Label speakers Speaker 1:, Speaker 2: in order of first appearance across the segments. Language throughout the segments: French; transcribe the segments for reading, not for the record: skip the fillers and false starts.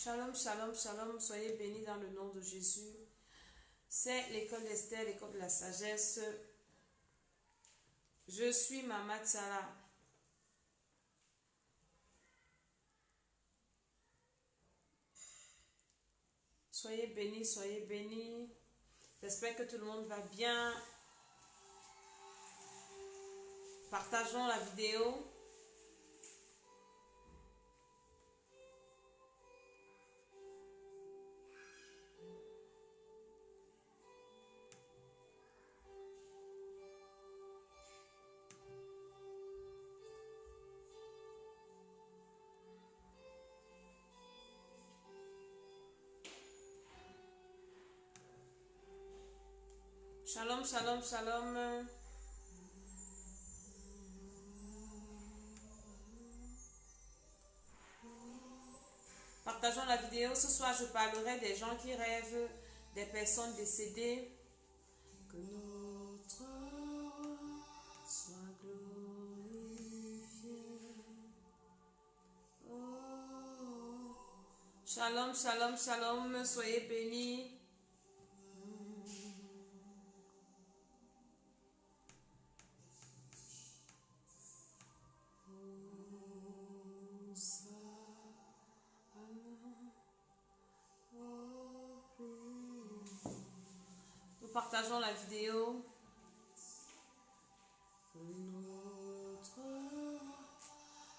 Speaker 1: Shalom, shalom, shalom, soyez bénis dans le nom de Jésus. C'est l'école d'Esther, l'école de la sagesse. Je suis Mama Tsala. Soyez bénis, soyez bénis. J'espère que tout le monde va bien. Partageons la vidéo. Shalom, shalom, shalom. Partageons la vidéo. Ce soir, je parlerai des gens qui rêvent des personnes décédées. Que notre roi soit glorifié. Oh. Shalom, shalom, shalom. Soyez bénis. Nous partageons la vidéo.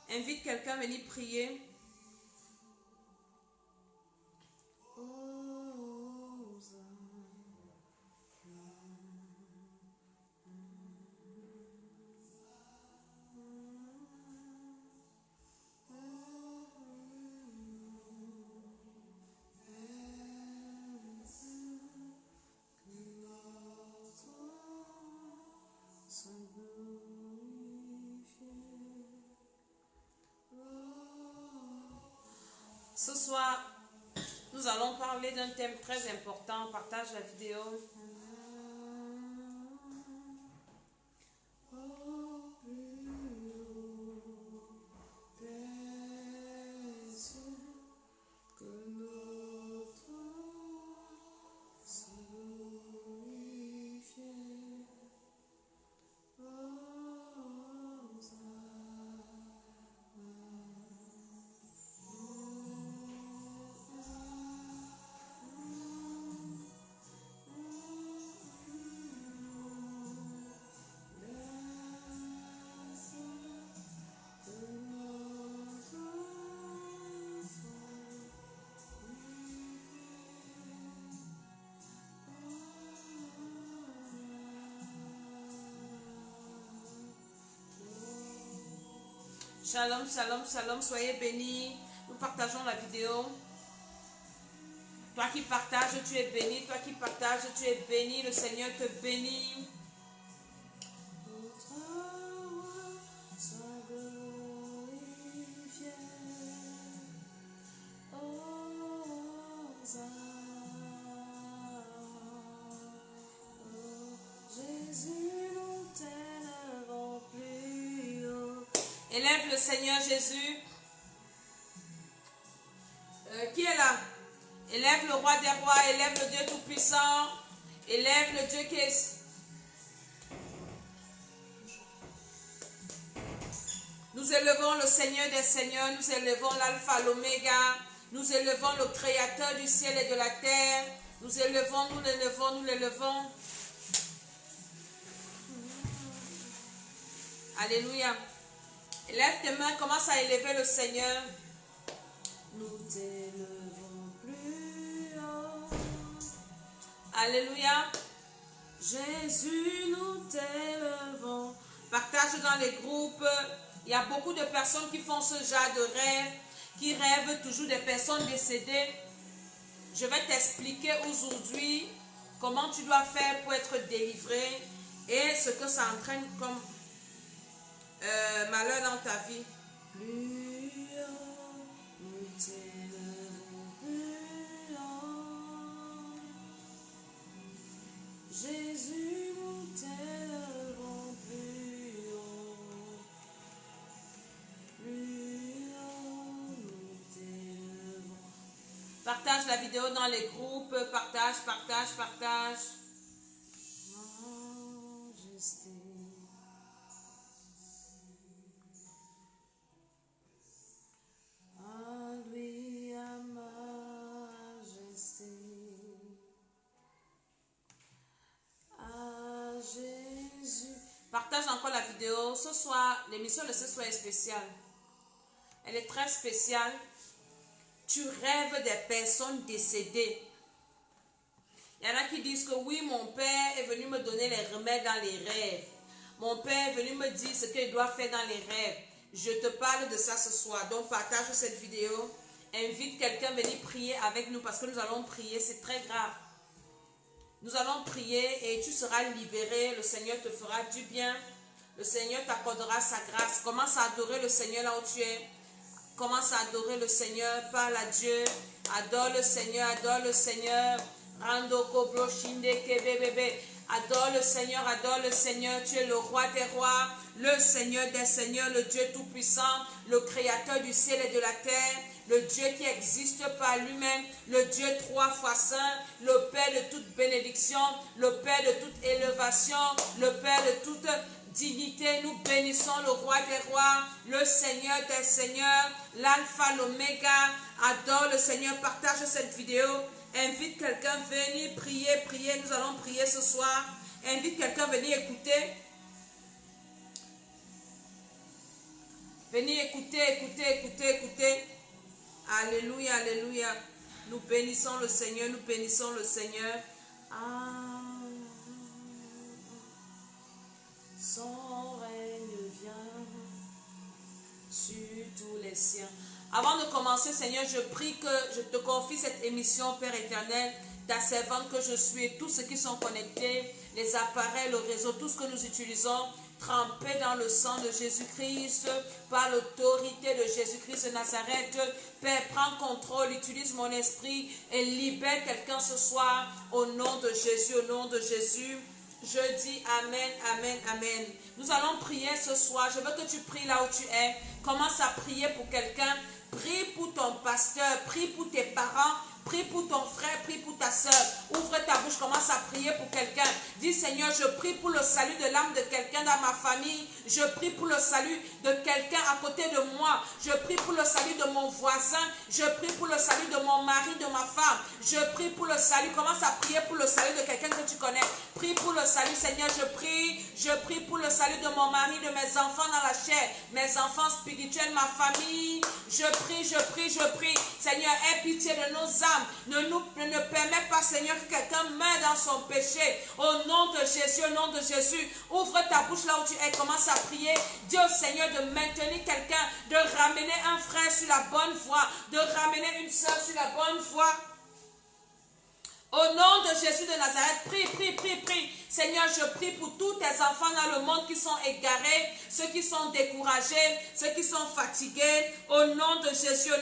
Speaker 1: Invite quelqu'un à venir prier. Ce soir, nous allons parler d'un thème très important. Partage la vidéo. Shalom, shalom, shalom, soyez bénis. Nous partageons la vidéo. Toi qui partages, tu es béni. Toi qui partages, tu es béni. Le Seigneur te bénit. Élève le Seigneur Jésus. Qui est là? Élève le roi des rois, élève le Dieu tout-puissant, élève le Dieu qui est... Nous élevons le Seigneur des seigneurs, nous élevons l'alpha, l'oméga, nous élevons le créateur du ciel et de la terre, nous élevons, nous l'élevons, nous l'élevons. Alléluia. Lève tes mains, commence à élever le Seigneur. Nous t'élevons plus haut. Alléluia. Jésus, nous t'élevons. Partage dans les groupes. Il y a beaucoup de personnes qui font ce genre de rêve, qui rêvent toujours des personnes décédées. Je vais t'expliquer aujourd'hui comment tu dois faire pour être délivré et ce que ça entraîne comme malheur dans ta vie. Jésus, nous t'élevons plus haut. Plus haut, nous t'élevons. Partage la vidéo dans les groupes. Partage, partage, partage. Majesté. À lui, à majesté. À Jésus. Partage encore la vidéo. Ce soir, l'émission de ce soir est spéciale. Elle est très spéciale. Tu rêves des personnes décédées. Il y en a qui disent que oui, mon père est venu me donner les remèdes dans les rêves. Mon père est venu me dire ce qu'il doit faire dans les rêves. Je te parle de ça ce soir. Donc partage cette vidéo. Invite quelqu'un à venir prier avec nous parce que nous allons prier. C'est très grave. Nous allons prier et tu seras libéré. Le Seigneur te fera du bien. Le Seigneur t'accordera sa grâce. Commence à adorer le Seigneur là où tu es. Commence à adorer le Seigneur, parle à Dieu, adore le Seigneur, adore le Seigneur. Adore le Seigneur, tu es le roi des rois, le Seigneur des seigneurs, le Dieu tout-puissant, le créateur du ciel et de la terre, le Dieu qui existe par lui-même, le Dieu 3 fois saint, le Père de toute bénédiction, le Père de toute élévation, le Père de toute dignité. Nous bénissons le roi des rois, le Seigneur des seigneurs, l'alpha, l'oméga. Adore le Seigneur, partage cette vidéo, invite quelqu'un à venir prier, nous allons prier ce soir. Invite quelqu'un à venir écouter. Venez écouter. Alléluia, alléluia. Nous bénissons le Seigneur, nous bénissons le Seigneur. Son règne vient sur tous les siens. Avant de commencer, Seigneur, je prie que je te confie cette émission, Père éternel, ta servante que je suis et tous ceux qui sont connectés, les appareils, le réseau, tout ce que nous utilisons, trempé dans le sang de Jésus-Christ, par l'autorité de Jésus-Christ de Nazareth. Père, prends contrôle, utilise mon esprit et libère quelqu'un ce soir au nom de Jésus, au nom de Jésus. Je dis Amen, Amen, Amen. Nous allons prier ce soir. Je veux que tu pries là où tu es. Commence à prier pour quelqu'un. Prie pour ton pasteur, prie pour tes parents, prie pour ton frère, prie pour ta soeur. Ouvre ta bouche, commence à prier pour quelqu'un. Dis Seigneur, je prie pour le salut de l'âme de quelqu'un dans ma famille. Je prie pour le salut de quelqu'un à côté de moi. Je prie pour le salut de mon voisin. Je prie pour le salut de mon mari, de ma femme. Je prie pour le salut. Commence à prier pour le salut de quelqu'un que tu connais. Prie pour le salut, Seigneur, je prie pour le salut de mon mari, de mes enfants dans la chair, mes enfants spirituels, ma famille. Je prie. Seigneur, aie pitié de nos âmes. Ne permets pas, Seigneur, que quelqu'un meure dans son péché. Au nom de Jésus, au nom de Jésus, ouvre ta bouche là où tu es. Commence à prier. Dis au Seigneur de maintenir quelqu'un, de ramener un frère sur la bonne voie, de ramener une soeur sur la bonne voie. Au nom de Jésus de Nazareth, prie. Seigneur, je prie pour tous tes enfants dans le monde qui sont égarés, ceux qui sont découragés, ceux qui sont fatigués. Au nom de Jésus,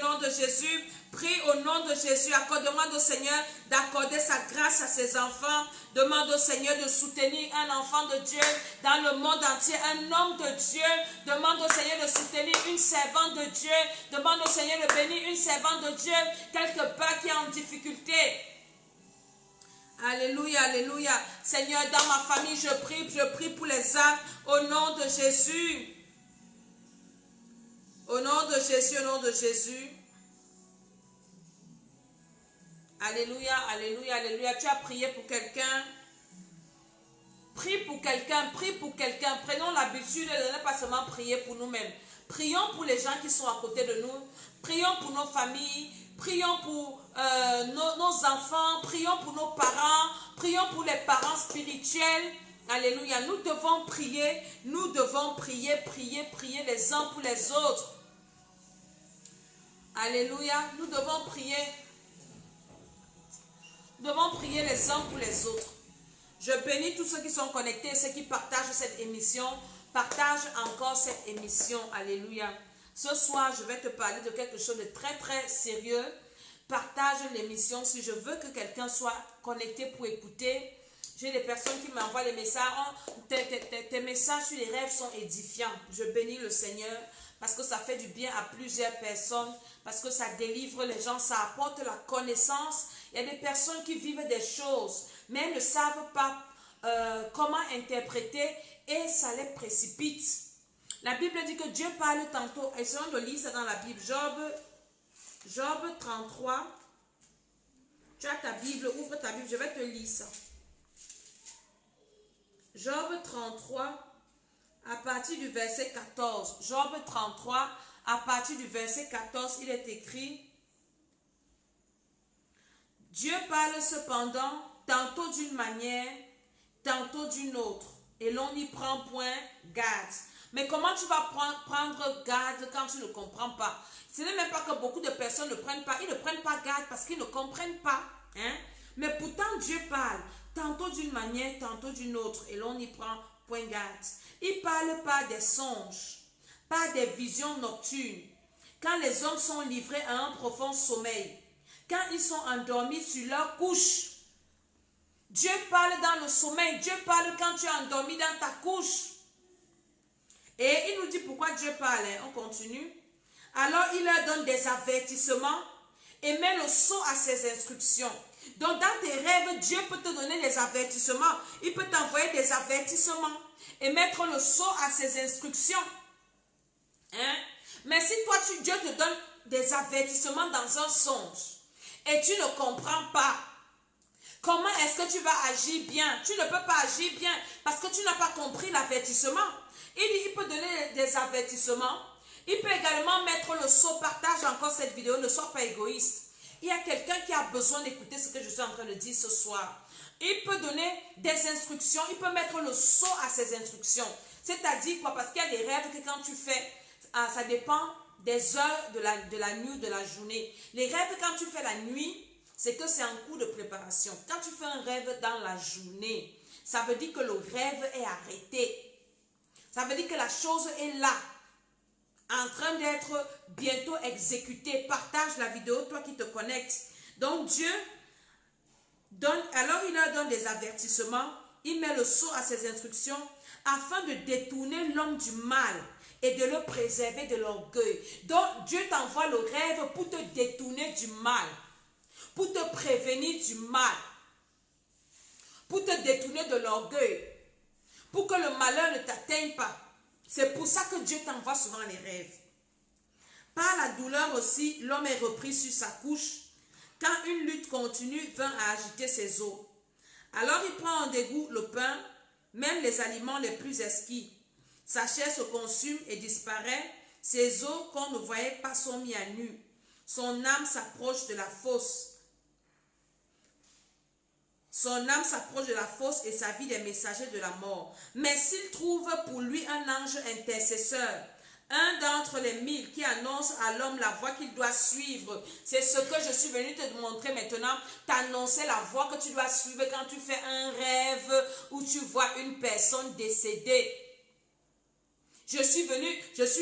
Speaker 1: prie au nom de Jésus. Demande au Seigneur d'accorder sa grâce à ses enfants. Demande au Seigneur de soutenir un enfant de Dieu dans le monde entier, un homme de Dieu. Demande au Seigneur de soutenir une servante de Dieu. Demande au Seigneur de bénir une servante de Dieu quelque part qui est en difficulté. Alléluia, alléluia. Seigneur, dans ma famille, je prie pour les âmes au nom de Jésus. Au nom de Jésus. Alléluia, alléluia, alléluia. Tu as prié pour quelqu'un. Prie pour quelqu'un. Prenons l'habitude de ne pas seulement prier pour nous-mêmes. Prions pour les gens qui sont à côté de nous. Prions pour nos familles. Prions pour nos enfants. Prions pour nos parents. Prions pour les parents spirituels. Alléluia. Nous devons prier. Prier les uns pour les autres. Alléluia. Nous devons prier. Nous devons prier les uns pour les autres. Je bénis tous ceux qui sont connectés, ceux qui partagent cette émission. Partage encore cette émission. Alléluia. Ce soir, je vais te parler de quelque chose de très très sérieux. Partage l'émission. Si je veux que quelqu'un soit connecté pour écouter, J'ai des personnes qui m'envoient des messages. Oh, tes messages sur les rêves sont édifiants. Je bénis le Seigneur parce que ça fait du bien à plusieurs personnes, parce que ça délivre les gens, ça apporte la connaissance. Il y a des personnes qui vivent des choses, mais elles ne savent pas comment interpréter et ça les précipite. La Bible dit que Dieu parle tantôt. Essayons de lire ça dans la Bible. Job 33. Tu as ta Bible, ouvre ta Bible, je vais te lire ça. Job 33, à partir du verset 14. Job 33, à partir du verset 14, il est écrit: Dieu parle cependant, tantôt d'une manière, tantôt d'une autre, et l'on n'y prend point garde. Mais comment tu vas prendre garde quand tu ne comprends pas? Ce n'est même pas que beaucoup de personnes ne prennent pas. Ils ne prennent pas garde parce qu'ils ne comprennent pas. Hein? Mais pourtant, Dieu parle, tantôt d'une manière, tantôt d'une autre, et l'on n'y prend point garde. Il parle par des songes, par des visions nocturnes, quand les hommes sont livrés à un profond sommeil, quand ils sont endormis sur leur couche. Dieu parle dans le sommeil, Dieu parle quand tu es endormi dans ta couche. Et il nous dit pourquoi Dieu parle. On continue. Alors il leur donne des avertissements et met le sceau à ses instructions. Donc dans tes rêves, Dieu peut te donner des avertissements. Il peut t'envoyer des avertissements et mettre le sceau à ses instructions. Hein? Mais si toi, Dieu te donne des avertissements dans un songe et tu ne comprends pas, comment est-ce que tu vas agir bien? Tu ne peux pas agir bien parce que tu n'as pas compris l'avertissement. Il peut donner des avertissements. Il peut également mettre le sceau. Partage encore cette vidéo. Ne sois pas égoïste. Il y a quelqu'un qui a besoin d'écouter ce que je suis en train de dire ce soir. Il peut donner des instructions. Il peut mettre le sceau à ses instructions. C'est-à-dire quoi? Parce qu'il y a des rêves que quand tu fais, ça dépend des heures de la nuit ou de la journée. Les rêves quand tu fais la nuit, c'est que c'est un coup de préparation. Quand tu fais un rêve dans la journée, ça veut dire que le rêve est arrêté. Ça veut dire que la chose est là, en train d'être bientôt exécutée. Partage la vidéo, toi qui te connectes. Donc Dieu donne, alors il leur donne des avertissements, il met le sceau à ses instructions, afin de détourner l'homme du mal et de le préserver de l'orgueil. Donc Dieu t'envoie le rêve pour te détourner du mal, pour te prévenir du mal, pour te détourner de l'orgueil, pour que le malheur ne t'atteigne pas. C'est pour ça que Dieu t'envoie souvent les rêves. Par la douleur aussi, l'homme est repris sur sa couche, quand une lutte continue vint à agiter ses os. Alors il prend en dégoût le pain, même les aliments les plus exquis. Sa chair se consume et disparaît, ses os qu'on ne voyait pas sont mis à nu. Son âme s'approche de la fosse. Son âme s'approche de la fosse et sa vie des messagers de la mort. Mais s'il trouve pour lui un ange intercesseur, un d'entre les 1000 qui annonce à l'homme la voie qu'il doit suivre, c'est ce que je suis venu te montrer maintenant, t'annoncer la voie que tu dois suivre quand tu fais un rêve où tu vois une personne décédée. Je suis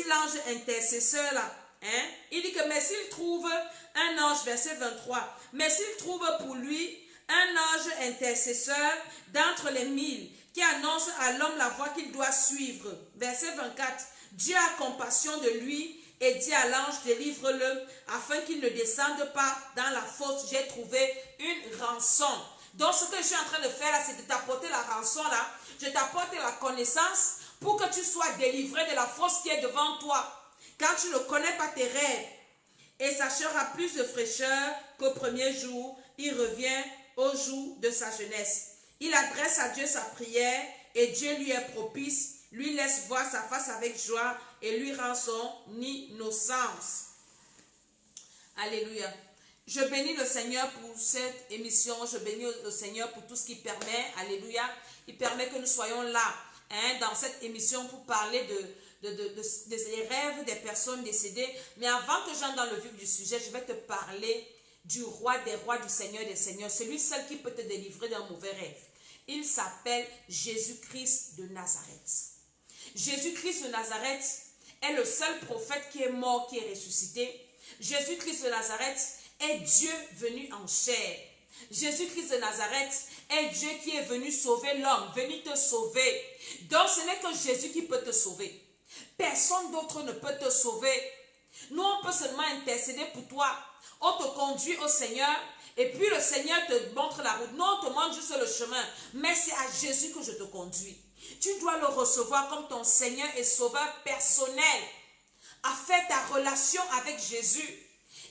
Speaker 1: l'ange intercesseur là. Hein? Il dit que, mais s'il trouve un ange, verset 23, mais s'il trouve pour lui un ange intercesseur d'entre les 1000 qui annonce à l'homme la voie qu'il doit suivre. Verset 24. Dieu a compassion de lui et dit à l'ange, délivre-le afin qu'il ne descende pas dans la fosse. J'ai trouvé une rançon. Donc ce que je suis en train de faire là, c'est de t'apporter la rançon là. Je t'apporte la connaissance pour que tu sois délivré de la fosse qui est devant toi. Quand tu ne connais pas tes rêves, et sa chair a plus de fraîcheur qu'au premier jour, il revient au jour de sa jeunesse. Il adresse à Dieu sa prière et Dieu lui est propice, lui laisse voir sa face avec joie et lui rend son innocence. Alléluia. Je bénis le Seigneur pour cette émission, je bénis le Seigneur pour tout ce qu'il permet. Alléluia. Il permet que nous soyons là, hein, dans cette émission pour parler des rêves des personnes décédées. Mais avant que j'entre dans le vif du sujet, je vais te parler du roi des rois, du Seigneur des seigneurs, celui seul qui peut te délivrer d'un mauvais rêve. Il s'appelle Jésus-Christ de Nazareth. Jésus-Christ de Nazareth est le seul prophète qui est mort, qui est ressuscité. Jésus-Christ de Nazareth est Dieu venu en chair. Jésus-Christ de Nazareth est Dieu qui est venu sauver l'homme, venu te sauver. Donc ce n'est que Jésus qui peut te sauver. Personne d'autre ne peut te sauver. Nous, on peut seulement intercéder pour toi. On te conduit au Seigneur et puis le Seigneur te montre la route. Nous, on te montre juste le chemin. Mais c'est à Jésus que je te conduis. Tu dois le recevoir comme ton Seigneur et Sauveur personnel. À faire ta relation avec Jésus.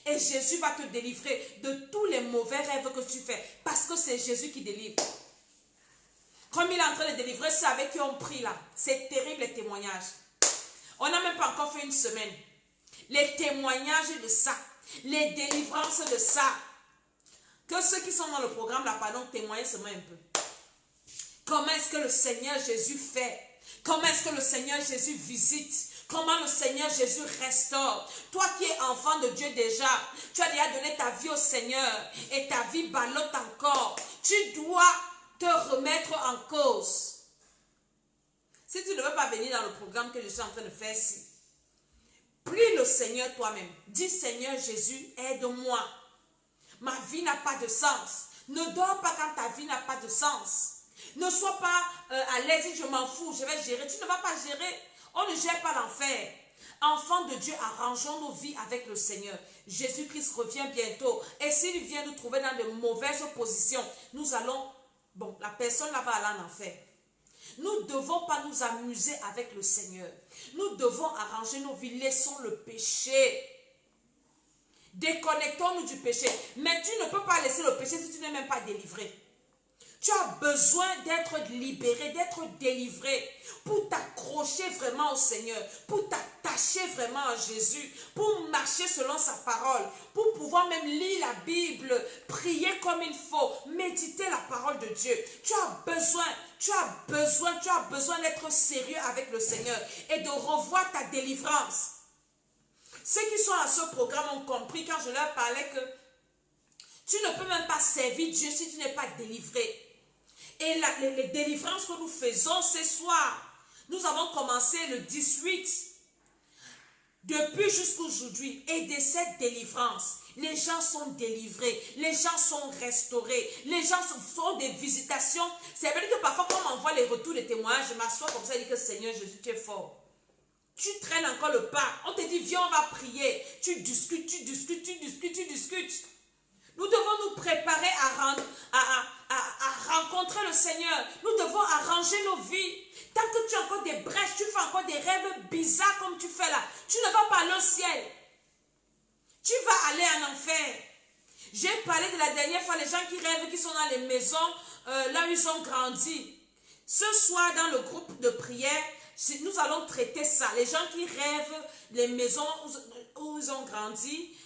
Speaker 1: Et Jésus va te délivrer de tous les mauvais rêves que tu fais. Parce que c'est Jésus qui délivre. Comme il est en train de délivrer ceux avec qui on prie là. C'est terrible les témoignages. On n'a même pas encore fait une semaine. Les témoignages de ça. Les délivrances de ça. Que ceux qui sont dans le programme là, pardon, témoignent seulement un peu. Comment est-ce que le Seigneur Jésus fait? Comment est-ce que le Seigneur Jésus visite? Comment le Seigneur Jésus restaure? Toi qui es enfant de Dieu déjà, tu as déjà donné ta vie au Seigneur et ta vie ballotte encore. Tu dois te remettre en cause. Si tu ne veux pas venir dans le programme que je suis en train de faire ici, prie le Seigneur toi-même. Dis Seigneur Jésus, aide-moi. Ma vie n'a pas de sens. Ne dors pas quand ta vie n'a pas de sens. Ne sois pas à l'aise, je m'en fous, je vais gérer. Tu ne vas pas gérer. On ne gère pas l'enfer. Enfants de Dieu, arrangeons nos vies avec le Seigneur. Jésus-Christ revient bientôt. Et s'il vient nous trouver dans de mauvaises positions, nous allons... Bon, la personne là va aller en enfer. Nous ne devons pas nous amuser avec le Seigneur. Nous devons arranger nos vies. Laissons le péché. Déconnectons-nous du péché. Mais tu ne peux pas laisser le péché si tu n'es même pas délivré. Tu as besoin d'être libéré, d'être délivré pour t'accrocher vraiment au Seigneur, pour t'attacher vraiment à Jésus, pour marcher selon sa parole, pour pouvoir même lire la Bible, prier comme il faut, méditer la parole de Dieu. Tu as besoin d'être sérieux avec le Seigneur et de revoir ta délivrance. Ceux qui sont à ce programme ont compris quand je leur parlais que tu ne peux même pas servir Dieu si tu n'es pas délivré. Et les délivrances que nous faisons ce soir, nous avons commencé le 18, depuis jusqu'aujourd'hui. Et de cette délivrance, les gens sont délivrés, les gens sont restaurés, les gens font des visitations. C'est vrai que parfois, quand on m'envoie les retours des témoignages, je m'assois comme ça et dis que Seigneur Jésus, tu es fort. Tu traînes encore le pas. On te dit, viens, on va prier. Tu discutes. Nous devons nous préparer à rencontrer le Seigneur. Nous devons arranger nos vies. Tant que tu as encore des brèches, tu fais encore des rêves bizarres comme tu fais là, tu ne vas pas aller au ciel. Tu vas aller en enfer. J'ai parlé de la dernière fois, les gens qui rêvent, qui sont dans les maisons, là où ils ont grandi. Ce soir, dans le groupe de prière, nous allons traiter ça. Les gens qui rêvent, les maisons où ils ont grandi,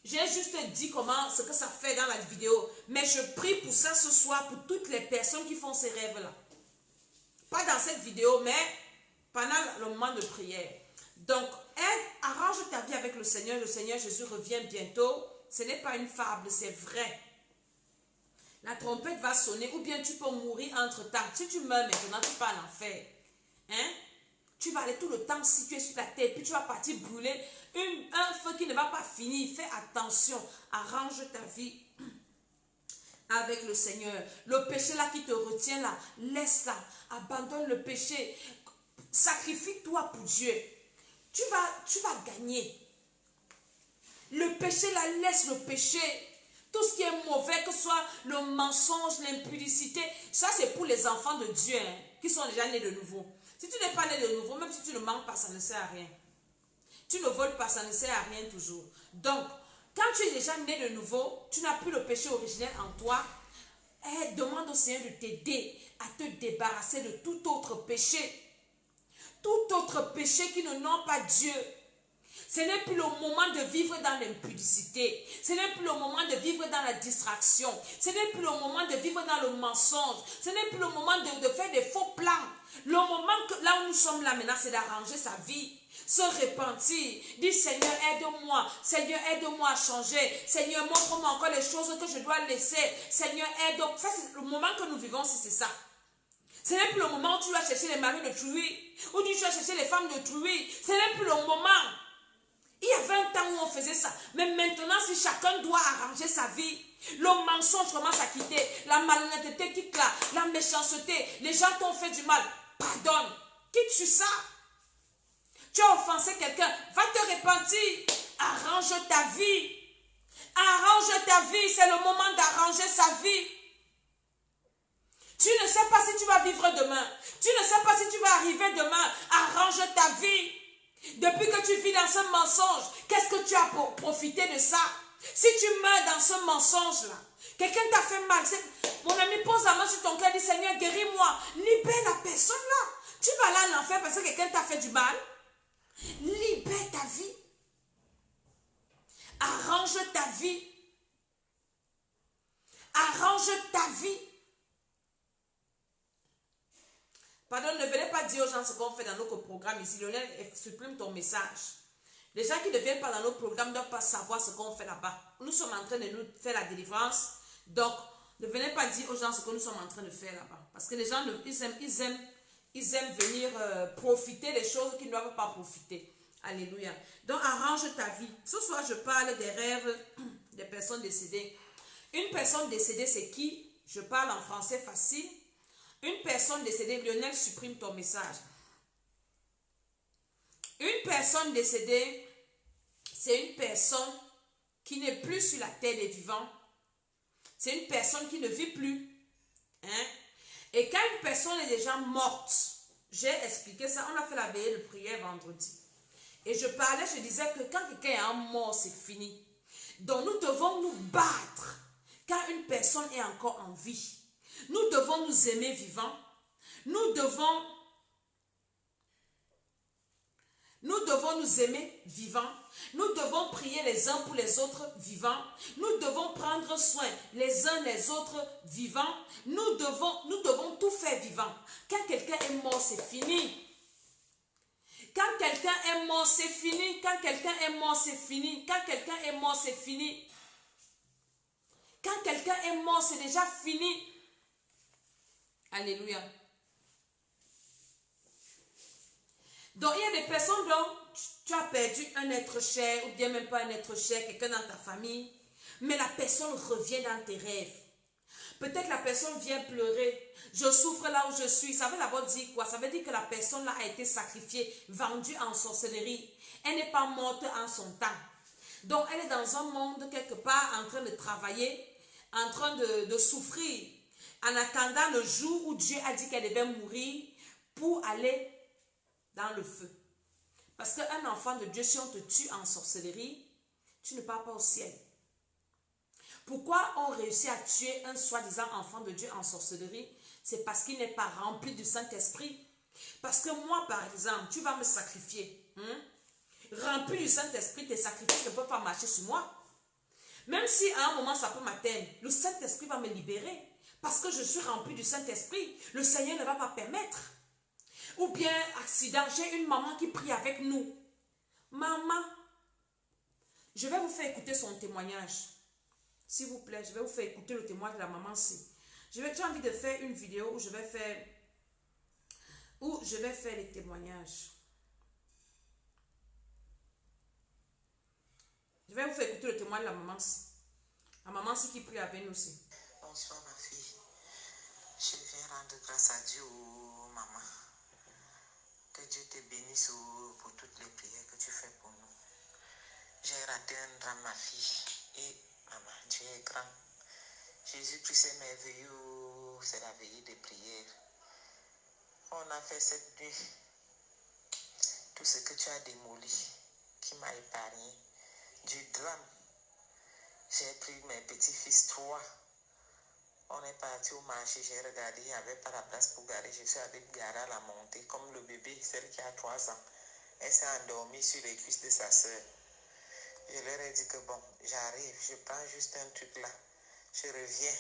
Speaker 1: j'ai juste dit ce que ça fait dans la vidéo. Mais je prie pour ça ce soir, pour toutes les personnes qui font ces rêves-là. Pas dans cette vidéo, mais pendant le moment de prière. Donc, arrange ta vie avec le Seigneur. Le Seigneur Jésus revient bientôt. Ce n'est pas une fable, c'est vrai. La trompette va sonner ou bien tu peux mourir entre-temps. Si tu meurs maintenant, tu pars en enfer. Hein? Tu vas aller tout le temps si tu es sur la tête, puis tu vas partir brûler un feu qui ne va pas finir. Fais attention, arrange ta vie avec le Seigneur. Le péché là qui te retient là, laisse-la, abandonne le péché. Sacrifie-toi pour Dieu. Tu vas gagner. Le péché là, laisse le péché. Tout ce qui est mauvais, que ce soit le mensonge, l'impudicité, ça c'est pour les enfants de Dieu hein, qui sont déjà nés de nouveau. Si tu n'es pas né de nouveau, même si tu ne manques pas, ça ne sert à rien. Tu ne voles pas, ça ne sert à rien toujours. Donc, quand tu es déjà né de nouveau, tu n'as plus le péché originel en toi. Demande au Seigneur de t'aider à te débarrasser de tout autre péché. Tout autre péché qui ne nomme pas Dieu. Ce n'est plus le moment de vivre dans l'impudicité. Ce n'est plus le moment de vivre dans la distraction. Ce n'est plus le moment de vivre dans le mensonge. Ce n'est plus le moment de faire des faux plans. Le moment là où nous sommes là maintenant, c'est d'arranger sa vie. Se repentir. Dire Seigneur, aide-moi. Seigneur, aide-moi à changer. Seigneur, montre-moi encore les choses que je dois laisser. Seigneur, aide-moi. Ça, c'est le moment que nous vivons, si c'est ça. Ce n'est plus le moment où tu vas chercher les maris de truie. Où tu vas chercher les femmes de truie. Ce n'est plus le moment. Il y avait un temps où on faisait ça. Mais maintenant, si chacun doit arranger sa vie, le mensonge commence à quitter, la malhonnêteté quitte là, la méchanceté, les gens t'ont fait du mal, pardonne, quitte sur ça. Tu as offensé quelqu'un, va te repentir, arrange ta vie. Arrange ta vie, c'est le moment d'arranger sa vie. Tu ne sais pas si tu vas vivre demain. Tu ne sais pas si tu vas arriver demain. Arrange ta vie. Depuis que tu vis dans ce mensonge, qu'est-ce que tu as profité de ça? Si tu meurs dans ce mensonge-là, quelqu'un t'a fait mal. Mon ami, pose la main sur ton cœur et dis, Seigneur, guéris-moi. Libère la personne-là. Tu vas aller en enfer parce que quelqu'un t'a fait du mal. Libère ta vie. Arrange ta vie. Arrange ta vie. Pardon, ne venez pas dire aux gens ce qu'on fait dans notre programme ici. Lionel, supprime ton message. Les gens qui ne viennent pas dans nos programmes ne doivent pas savoir ce qu'on fait là-bas. Nous sommes en train de nous faire la délivrance. Donc, ne venez pas dire aux gens ce que nous sommes en train de faire là-bas. Parce que les gens, ils aiment venir profiter des choses qu'ils ne doivent pas profiter. Alléluia. Donc, arrange ta vie. Ce soir, je parle des rêves des personnes décédées. Une personne décédée, c'est qui? Je parle en français facile. Une personne décédée, Lionel, supprime ton message. Une personne décédée, c'est une personne qui n'est plus sur la terre des vivants. C'est une personne qui ne vit plus. Hein? Et quand une personne est déjà morte, j'ai expliqué ça, on a fait la veillée de prière vendredi. Et je parlais, je disais que quand quelqu'un est mort, c'est fini. Donc nous devons nous battre quand une personne est encore en vie. Nous devons nous aimer vivants. Nous devons nous aimer vivants. Nous devons prier les uns pour les autres vivants. Nous devons prendre soin les uns les autres vivants. Nous devons tout faire vivant. Quand quelqu'un est mort, c'est fini. Quand quelqu'un est mort, c'est fini. Quand quelqu'un est mort, c'est fini. Quand quelqu'un est mort, c'est fini. Quand quelqu'un est mort, c'est déjà fini. Alléluia. Donc, il y a des personnes dont tu as perdu un être cher, ou bien même pas un être cher, quelqu'un dans ta famille, mais la personne revient dans tes rêves. Peut-être la personne vient pleurer. Je souffre là où je suis. Ça veut d'abord dire quoi? Ça veut dire que la personne là a été sacrifiée, vendue en sorcellerie. Elle n'est pas morte en son temps. Donc, elle est dans un monde quelque part en train de travailler, en train de souffrir, en attendant le jour où Dieu a dit qu'elle devait mourir pour aller dans le feu. Parce qu'un enfant de Dieu, si on te tue en sorcellerie, tu ne pars pas au ciel. Pourquoi on réussit à tuer un soi-disant enfant de Dieu en sorcellerie? C'est parce qu'il n'est pas rempli du Saint-Esprit. Parce que moi, par exemple, tu vas me sacrifier. Rempli du Saint-Esprit, tes sacrifices ne peuvent pas marcher sur moi. Même si à un moment ça peut m'atteindre, le Saint-Esprit va me libérer. Parce que je suis rempli du Saint-Esprit. Le Seigneur ne va pas permettre. Ou bien, accident, j'ai une maman qui prie avec nous. Maman, je vais vous faire écouter son témoignage. S'il vous plaît, je vais vous faire écouter le témoignage de la maman. J'ai envie de faire une vidéo où je vais faire les témoignages. Je vais vous faire écouter le témoignage de la maman. La maman qui prie avec nous aussi.
Speaker 2: Bonsoir ma fille. Je viens rendre grâce à Dieu, maman. Que Dieu te bénisse pour toutes les prières que tu fais pour nous. J'ai raté un drame, ma fille. Et maman, Dieu est grand. Jésus-Christ est merveilleux. C'est la veillée de prière. On a fait cette nuit. Tout ce que tu as démoli, qui m'a épargné. Du drame. J'ai pris mes petits-fils, 3. On est parti au marché, j'ai regardé, il n'y avait pas la place pour garer. Je suis allée garer à la montée, comme le bébé, celle qui a 3 ans. Elle s'est endormie sur les cuisses de sa soeur. Je leur ai dit que bon, j'arrive, je prends juste un truc là. Je reviens.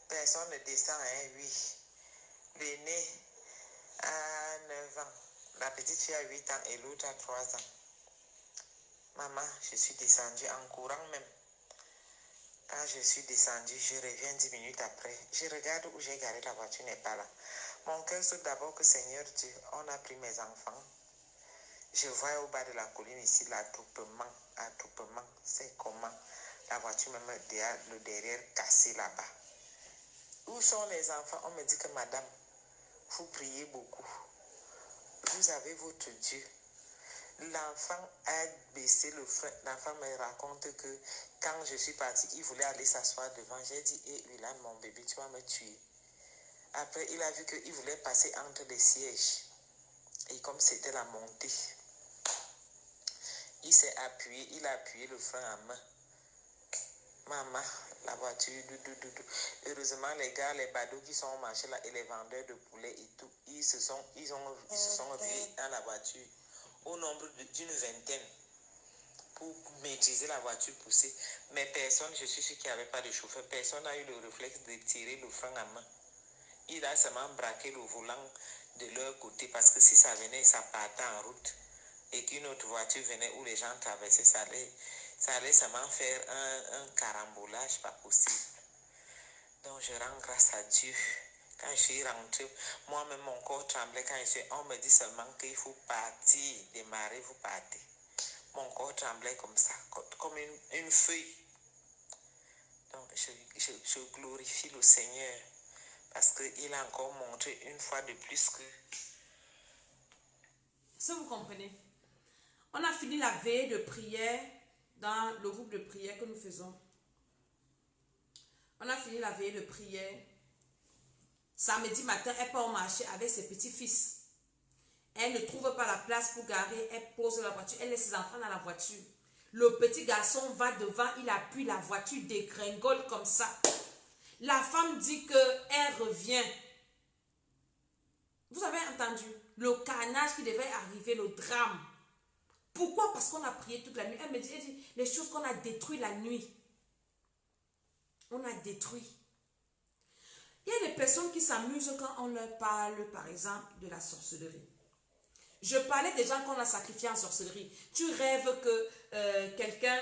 Speaker 2: Personne ne descend, hein, oui. L'aîné a 9 ans. La petite fille a 8 ans et l'autre a 3 ans. Maman, je suis descendue en courant même. Quand je suis descendue, je reviens 10 minutes après. Je regarde où j'ai garé la voiture, n'est pas là. Mon cœur saute d'abord que Seigneur Dieu, on a pris mes enfants. Je vois au bas de la colline ici l'attroupement. Attroupement, c'est comment la voiture même le derrière cassé là-bas. Où sont les enfants? On me dit que madame, vous priez beaucoup. Vous avez votre Dieu. L'enfant a baissé le frein. L'enfant me raconte que quand je suis partie, il voulait aller s'asseoir devant. J'ai dit, Willan, mon bébé, tu vas me tuer. Après, il a vu qu'il voulait passer entre les sièges. Et comme c'était la montée, il a appuyé le frein à main. Maman, la voiture, heureusement, les gars, les badauds qui sont au marché là et les vendeurs de poulet et tout, ils se sont rués dans la voiture au nombre d'une vingtaine pour maîtriser la voiture poussée. Mais personne, je suis sûr qu'il n'y avait pas de chauffeur, personne n'a eu le réflexe de tirer le frein à main. Il a seulement braqué le volant de leur côté parce que si ça venait, ça partait en route et qu'une autre voiture venait où les gens traversaient, ça allait seulement faire un carambolage pas possible. Donc je rends grâce à Dieu. Quand je suis rentrée, moi-même mon corps tremblait quand on me dit seulement qu'il faut partir, démarrer, vous partez. Mon corps tremblait comme ça, comme une feuille. Donc je glorifie le Seigneur parce qu'il a encore montré une fois de plus que...
Speaker 1: Si vous comprenez, on a fini la veille de prière dans le groupe de prière que nous faisons. On a fini la veille de prière. Samedi matin, elle part au marché avec ses petits-fils. Elle ne trouve pas la place pour garer. Elle pose la voiture. Elle laisse ses enfants dans la voiture. Le petit garçon va devant. Il appuie la voiture, dégringole comme ça. La femme dit qu'elle revient. Vous avez entendu le carnage qui devait arriver, le drame. Pourquoi? Parce qu'on a prié toute la nuit. Elle me dit les choses qu'on a détruites la nuit. On a détruit. Il y a des personnes qui s'amusent quand on leur parle, par exemple, de la sorcellerie. Je parlais des gens qu'on a sacrifiés en sorcellerie. Tu rêves que quelqu'un,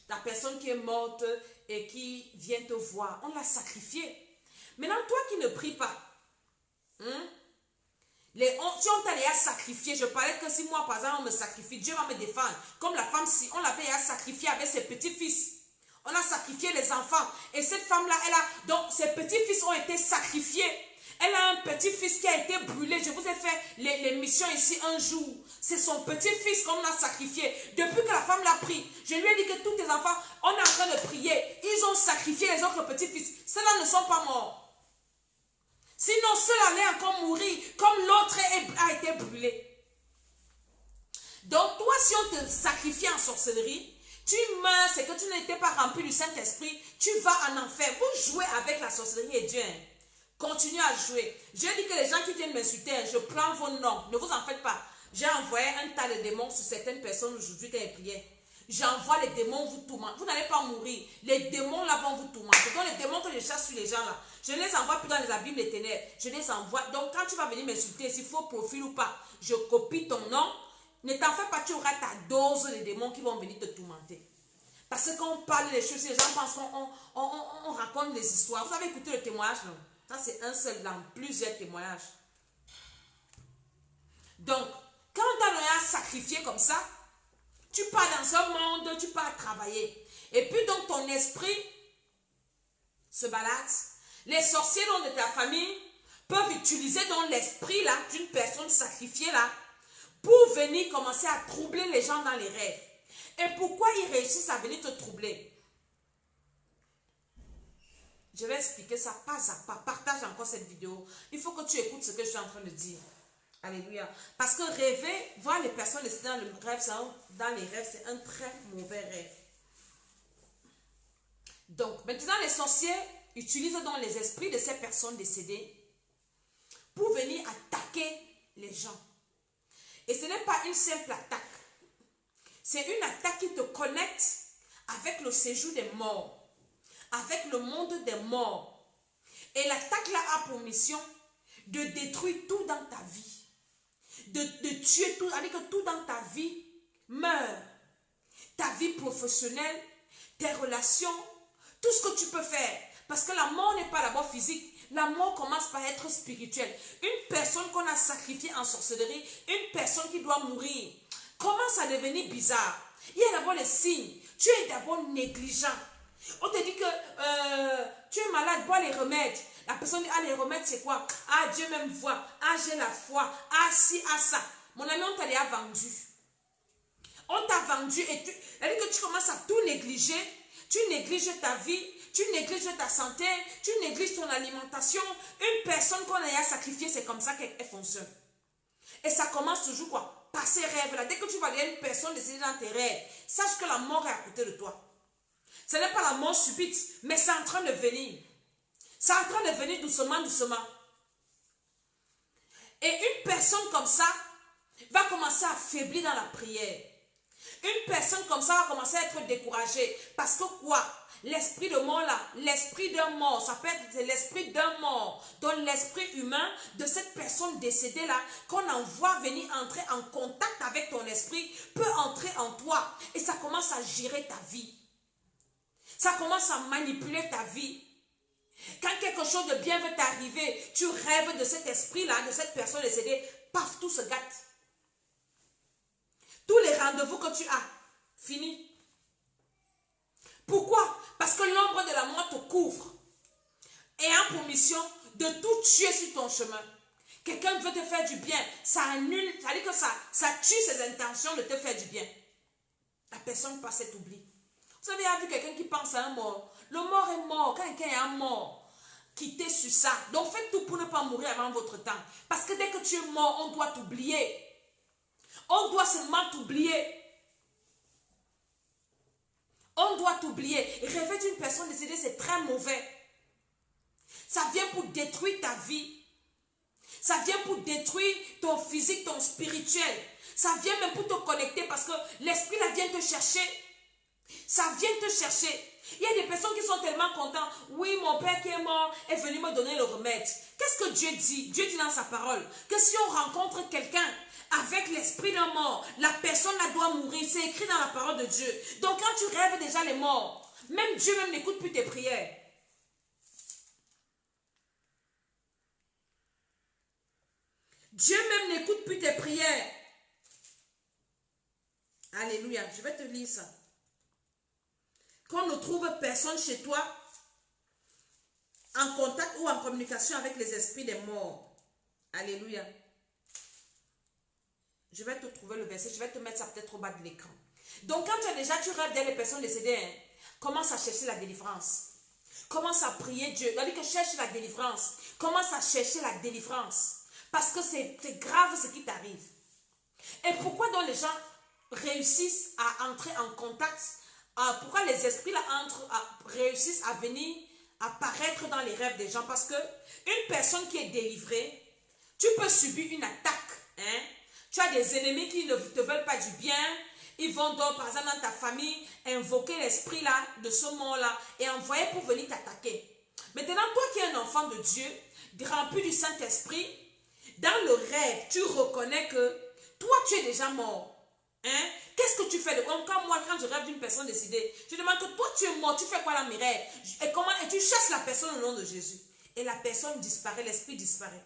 Speaker 1: la personne qui est morte et qui vient te voir, on l'a sacrifié. Maintenant, toi qui ne pries pas, si on t'a déjà sacrifié, je parlais que si moi, par exemple, on me sacrifie, Dieu va me défendre. Comme la femme, si on l'avait déjà sacrifié avec ses petits-fils. On a sacrifié les enfants. Et cette femme-là, donc ses petits-fils ont été sacrifiés. Elle a un petit-fils qui a été brûlé. Je vous ai fait l'émission ici un jour. C'est son petit-fils qu'on a sacrifié. Depuis que la femme l'a pris, je lui ai dit que tous tes enfants, on est en train de prier. Ils ont sacrifié les autres petits-fils. Ceux-là ne sont pas morts. Sinon, ceux-là allaient encore mourir comme l'autre a été brûlé. Donc, toi, si on te sacrifie en sorcellerie, tu meurs, c'est que tu n'étais pas rempli du Saint-Esprit, tu vas en enfer. Vous jouez avec la sorcellerie et Dieu. Continuez à jouer. Je dis que les gens qui viennent m'insulter, je prends vos noms. Ne vous en faites pas. J'ai envoyé un tas de démons sur certaines personnes aujourd'hui quand elles priaient. J'envoie les démons vous tourmenter. Vous n'allez pas mourir. Les démons là vont vous tourmenter. Donc les démons que je chasse sur les gens là, je ne les envoie plus dans les abîmes des ténèbres. Je les envoie. Donc quand tu vas venir m'insulter, s'il faut profil ou pas, je copie ton nom. Ne t'en fais pas, tu auras ta dose de démons qui vont venir te tourmenter. Parce que quand on parle des choses, les gens pensent qu'on raconte des histoires. Vous avez écouté le témoignage, non? Ça, c'est un seul dans plusieurs témoignages. Donc, quand on t'a sacrifié comme ça, tu pars dans ce monde, tu pars travailler. Et puis, donc, ton esprit se balade. Les sorciers de ta famille peuvent utiliser donc l'esprit là d'une personne sacrifiée là pour venir commencer à troubler les gens dans les rêves. Et pourquoi ils réussissent à venir te troubler? Je vais expliquer ça pas à pas. Partage encore cette vidéo. Il faut que tu écoutes ce que je suis en train de dire. Alléluia. Parce que rêver, voir les personnes décédées dans les rêves, c'est un très mauvais rêve. Donc, maintenant, les sorciers utilisent donc les esprits de ces personnes décédées pour venir attaquer les gens. Et ce n'est pas une simple attaque. C'est une attaque qui te connecte avec le séjour des morts, avec le monde des morts. Et l'attaque là a pour mission de détruire tout dans ta vie, de tuer tout, c'est-à-dire que tout dans ta vie meurt. Ta vie professionnelle, tes relations, tout ce que tu peux faire. Parce que la mort n'est pas d'abord physique. La mort commence par être spirituelle. Une personne qu'on a sacrifiée en sorcellerie, une personne qui doit mourir. commence à devenir bizarre. Il y a d'abord les signes. Tu es d'abord négligent. On te dit que tu es malade, bois les remèdes. La personne dit, ah, les remèdes, c'est quoi? Ah, Dieu même voit. Ah, j'ai la foi. Ah, si, ah, ça. Mon ami, on t'a déjà vendu. On t'a vendu et c'est-à-dire que tu commences à tout négliger. Tu négliges ta vie, tu négliges ta santé, tu négliges ton alimentation. Une personne qu'on a sacrifiée, c'est comme ça qu'elle fonctionne. Et ça commence toujours quoi? Par ces rêves-là. Dès que tu vas dire une personne décédée dans tes rêves, sache que la mort est à côté de toi. Ce n'est pas la mort subite, mais c'est en train de venir. C'est en train de venir doucement, doucement. Et une personne comme ça va commencer à faiblir dans la prière. Une personne comme ça va commencer à être découragée. Parce que quoi? L'esprit de mort là, l'esprit d'un mort, ça peut être l'esprit d'un mort. Donc l'esprit humain de cette personne décédée là, qu'on envoie venir entrer en contact avec ton esprit, peut entrer en toi. Et ça commence à gérer ta vie. Ça commence à manipuler ta vie. Quand quelque chose de bien veut t'arriver, tu rêves de cet esprit-là, de cette personne décédée, paf, tout se gâte. Tous les rendez-vous que tu as, fini. Pourquoi? Parce que l'ombre de la mort te couvre. Et a pour mission de tout tuer sur ton chemin. Quelqu'un veut te faire du bien, ça annule, ça dit que ça tue ses intentions de te faire du bien. La personne passe et t'oublie. Vous avez vu quelqu'un qui pense à un mort. Le mort est mort. Quand quelqu'un est un mort, quittez sur ça. Donc faites tout pour ne pas mourir avant votre temps. Parce que dès que tu es mort, on doit t'oublier. On doit seulement t'oublier. On doit t'oublier. Rêver d'une personne décédée, c'est très mauvais. Ça vient pour détruire ta vie. Ça vient pour détruire ton physique, ton spirituel. Ça vient même pour te connecter parce que l'esprit là vient te chercher. Ça vient te chercher. Il y a des personnes qui sont tellement contentes. Oui, mon père qui est mort est venu me donner le remède. Qu'est-ce que Dieu dit? Dieu dit dans sa parole que si on rencontre quelqu'un avec l'esprit d'un mort, la personne là doit mourir. C'est écrit dans la parole de Dieu. Donc quand tu rêves déjà les morts, même Dieu même n'écoute plus tes prières. Dieu même n'écoute plus tes prières. Alléluia. Je vais te lire ça. Qu'on ne trouve personne chez toi en contact ou en communication avec les esprits des morts. Alléluia. Je vais te trouver le verset. Je vais te mettre ça peut-être au bas de l'écran. Donc quand tu rêves des personnes décédées, hein, commence à chercher la délivrance. Commence à prier Dieu. C'est-à-dire que cherche la délivrance. Commence à chercher la délivrance. Parce que c'est grave ce qui t'arrive. Et pourquoi donc les gens réussissent à entrer en contact? Pourquoi les esprits là réussissent à venir apparaître dans les rêves des gens? Parce que une personne qui est délivrée, tu peux subir une attaque. Hein? Tu as des ennemis qui ne te veulent pas du bien. Ils vont donc, par exemple, dans ta famille, invoquer l'esprit là, de ce mort-là, et envoyer pour venir t'attaquer. Maintenant, toi qui es un enfant de Dieu, rempli du Saint-Esprit, dans le rêve, tu reconnais que toi, tu es déjà mort. Hein? Qu'est-ce que tu fais de comme moi, quand je rêve d'une personne décédée, je demande que toi, tu es mort, tu fais quoi dans mes rêves? Et tu chasses la personne au nom de Jésus. Et la personne disparaît, l'esprit disparaît.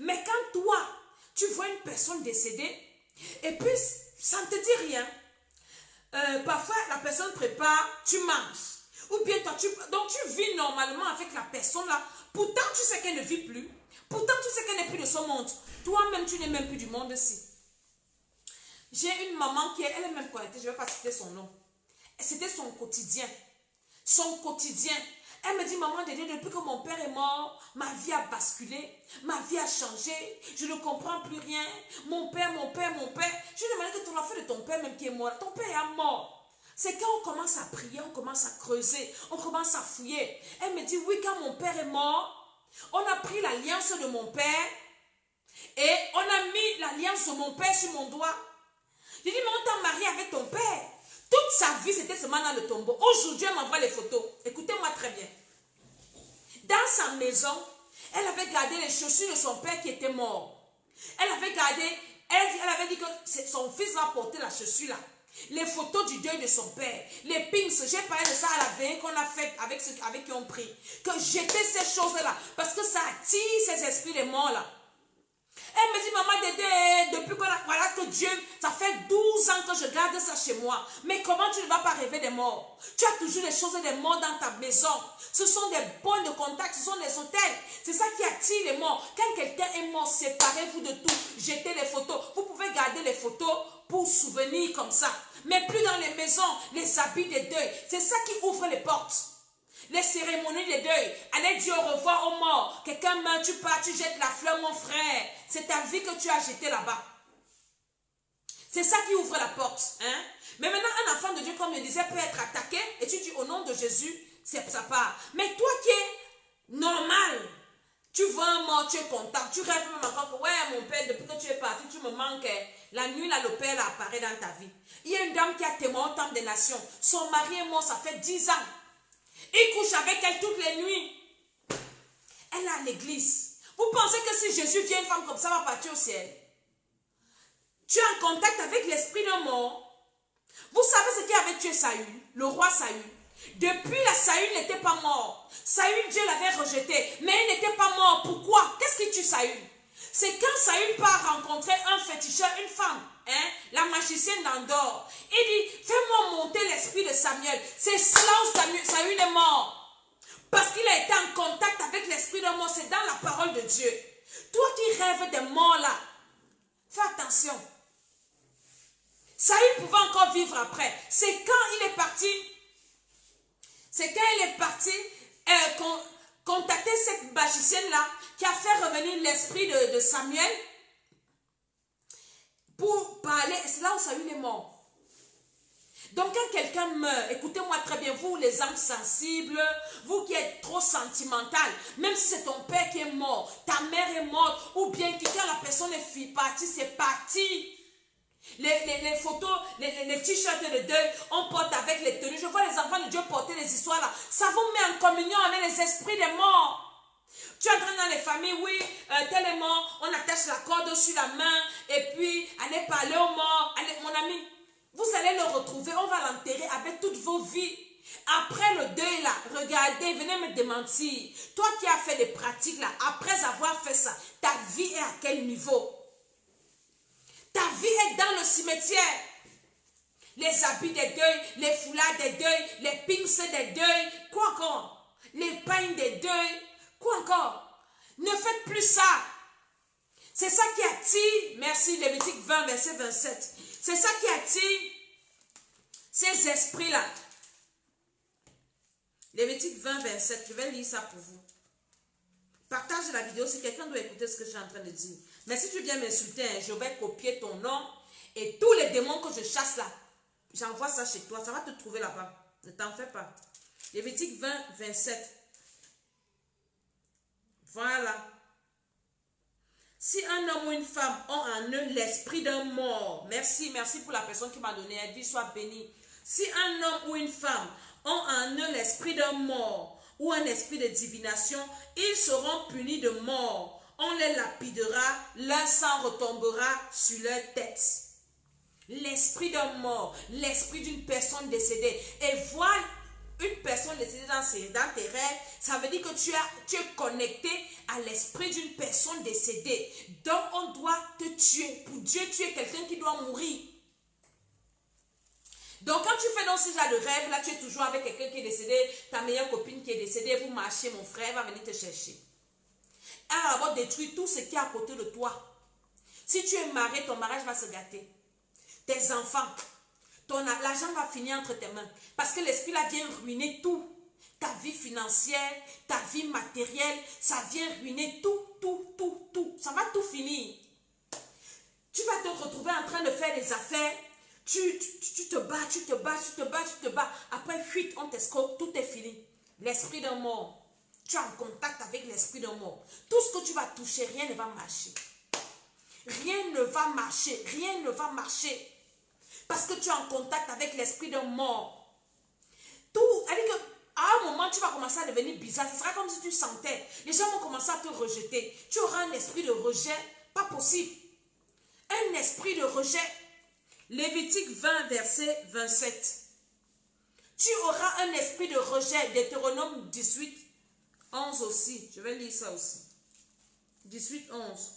Speaker 1: Mais quand toi, tu vois une personne décédée, et puis ça ne te dit rien, parfois la personne prépare, tu manges. Ou bien toi, donc tu vis normalement avec la personne là. Pourtant, tu sais qu'elle ne vit plus. Pourtant, tu sais qu'elle n'est plus de ce monde. Toi-même, tu n'es même plus du monde-ci. J'ai une maman qui elle est même connectée, je ne vais pas citer son nom. C'était son quotidien. Son quotidien. Elle me dit, maman, depuis que mon père est mort, ma vie a basculé, ma vie a changé, je ne comprends plus rien. Mon père. Je lui demandais que tu l'as fait de ton père même qui est mort. Ton père est mort. C'est quand on commence à prier, on commence à creuser, on commence à fouiller. Elle me dit, oui, quand mon père est mort, on a pris l'alliance de mon père et on a mis l'alliance de mon père sur mon doigt. Je dis, mais on t'a marié avec ton père. Toute sa vie, c'était seulement dans le tombeau. Aujourd'hui, elle m'envoie les photos. Écoutez-moi très bien. Dans sa maison, elle avait gardé les chaussures de son père qui était mort. Elle avait gardé, elle avait dit que son fils va porter la chaussure là. Les photos du deuil de son père, les pins, j'ai parlé de ça à la veille qu'on a fait avec ceux avec qui on prie. Que j'étais ces choses-là, parce que ça attire ces esprits de mort là. Elle me dit, maman Dédé, depuis voilà que Dieu, ça fait 12 ans que je garde ça chez moi. Mais comment tu ne vas pas rêver des morts? Tu as toujours des choses des morts dans ta maison. Ce sont des points de contact, ce sont des hôtels. C'est ça qui attire les morts. Quand quelqu'un est mort, séparez-vous de tout. Jetez les photos. Vous pouvez garder les photos pour souvenir comme ça. Mais plus dans les maisons, les habits de deuil. C'est ça qui ouvre les portes. Les cérémonies de deuil. Allez dire au revoir aux morts. Quelqu'un meurt, tu pars, tu jettes la fleur, mon frère. C'est ta vie que tu as jetée là-bas. C'est ça qui ouvre la porte. Hein? Mais maintenant, un enfant de Dieu, comme je disais, peut être attaqué. Et tu dis au nom de Jésus, c'est ça part. Mais toi qui es normal, tu vois un mort, tu es content. Tu rêves même encore que, ouais, mon père, depuis que tu es parti, tu me manques. La nuit, là, le père là, apparaît dans ta vie. Il y a une dame qui a témoigné au Temple des Nations. Son mari est mort, ça fait 10 ans. Il couche avec elle toutes les nuits. Elle est à l'église. Vous pensez que si Jésus vient, une femme comme ça va partir au ciel? Tu es en contact avec l'esprit d'un mort. Vous savez ce qui avait tué Saül, le roi Saül. Depuis là, Saül n'était pas mort. Saül, Dieu l'avait rejeté, mais il n'était pas mort. Pourquoi? Qu'est-ce qui tue Saül? C'est quand Saül part rencontrer un féticheur, une femme, hein, la magicienne d'Andorre. Il dit, fais-moi monter l'esprit de Samuel. C'est cela où Saül est mort. Parce qu'il a été en contact avec l'esprit de mort. C'est dans la parole de Dieu. Toi qui rêves des morts là, fais attention. Saül pouvait encore vivre après. C'est quand il est parti. C'est quand il est parti contacter cette magicienne-là qui a fait revenir l'esprit de Samuel pour parler. C'est là où Saül est mort. Donc quand quelqu'un meurt, écoutez-moi très bien, vous les âmes sensibles, vous qui êtes trop sentimental, même si c'est ton père qui est mort, ta mère est morte, ou bien que quand la personne est partie, c'est parti. Les photos, les t-shirts de deuil, on porte avec les tenues. Je vois les enfants de Dieu porter les histoires là. Ça vous met en communion avec les esprits des morts. Tu entres dans les familles, oui, tel est mort, on attache la corde sur la main, et puis allez parler aux morts. Allez, mon ami, vous allez le retrouver, on va l'enterrer avec toutes vos vies. Après le deuil là, regardez, venez me démentir. Toi qui as fait des pratiques là, après avoir fait ça, ta vie est à quel niveau? Ta vie est dans le cimetière. Les habits des deuils, les foulards des deuils, les pinces des deuils, quoi encore? Les pains des deuils, quoi encore? Ne faites plus ça. C'est ça qui attire, merci, Lévitique 20, verset 27. C'est ça qui attire ces esprits-là. Lévitique 20, 27, je vais lire ça pour vous. Partage la vidéo si quelqu'un doit écouter ce que je suis en train de dire. Mais si tu viens m'insulter, hein, je vais copier ton nom et tous les démons que je chasse là, j'envoie ça chez toi. Ça va te trouver là-bas. Ne t'en fais pas. Lévitique 20, 27. Voilà. Si un homme ou une femme ont en eux l'esprit d'un mort, merci pour la personne qui m'a donné, elle dit soit bénie. Si un homme ou une femme ont en eux l'esprit d'un mort ou un esprit de divination, ils seront punis de mort. On les lapidera, leur sang retombera sur leur tête. L'esprit d'un mort, l'esprit d'une personne décédée. Et voir une personne décédée dans tes rêves, ça veut dire que tu es connecté à l'esprit d'une personne décédée. Donc on doit te tuer. Pour Dieu, tu es quelqu'un qui doit mourir. Donc quand tu fais dans ce genre de rêve, là tu es toujours avec quelqu'un qui est décédé, ta meilleure copine qui est décédée, vous marchez, mon frère va venir te chercher. Elle va d'abord détruire tout ce qui est à côté de toi. Si tu es marié, ton mariage va se gâter. Tes enfants, l'argent va finir entre tes mains. Parce que l'esprit là vient ruiner tout. Ta vie financière, ta vie matérielle, ça vient ruiner tout. Ça va tout finir. Tu vas te retrouver en train de faire des affaires. Tu te bats. Après, fuite, on t'escorte, tout est fini. L'esprit d'un mort. Tu es en contact avec l'esprit d'un mort. Tout ce que tu vas toucher, rien ne va marcher. Rien ne va marcher. Parce que tu es en contact avec l'esprit d'un mort. À un moment, tu vas commencer à devenir bizarre. Ce sera comme si tu sentais. Les gens vont commencer à te rejeter. Tu auras un esprit de rejet. Pas possible. Un esprit de rejet. Lévitique 20, verset 27. Tu auras un esprit de rejet. Deutéronome 18, 11 aussi. Je vais lire ça aussi. 18, 11.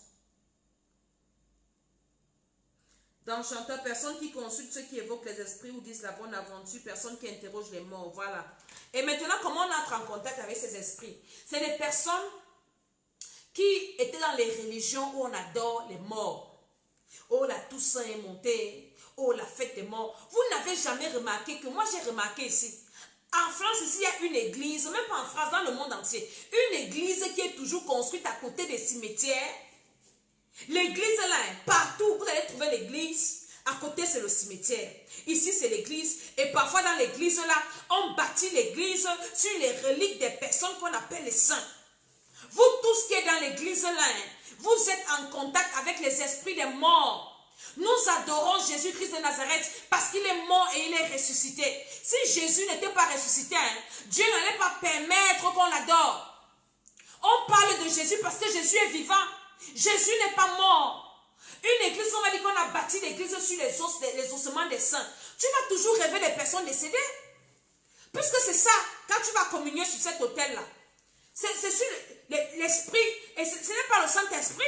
Speaker 1: D'enchanteur, personne qui consulte ceux qui évoquent les esprits ou disent la bonne aventure, personne qui interroge les morts, voilà. Et maintenant, comment on entre en contact avec ces esprits? C'est des personnes qui étaient dans les religions où on adore les morts. Oh, la Toussaint est montée, oh, la fête des morts. Vous n'avez jamais remarqué que, moi j'ai remarqué ici, en France, ici, il y a une église, même pas en France, dans le monde entier, une église qui est toujours construite à côté des cimetières. L'église là, partout vous allez trouver l'église, à côté c'est le cimetière. Ici c'est l'église et parfois dans l'église là, on bâtit l'église sur les reliques des personnes qu'on appelle les saints. Vous tous qui êtes dans l'église là, vous êtes en contact avec les esprits des morts. Nous adorons Jésus-Christ de Nazareth parce qu'il est mort et il est ressuscité. Si Jésus n'était pas ressuscité, Dieu n'allait pas permettre qu'on l'adore. On parle de Jésus parce que Jésus est vivant. Jésus n'est pas mort. Une église, on va dire qu'on a bâti l'église sur les ossements des saints. Tu vas toujours rêver des personnes décédées. Puisque c'est ça, quand tu vas communier sur cet autel-là, c'est sur l'esprit, et ce n'est pas le Saint-Esprit,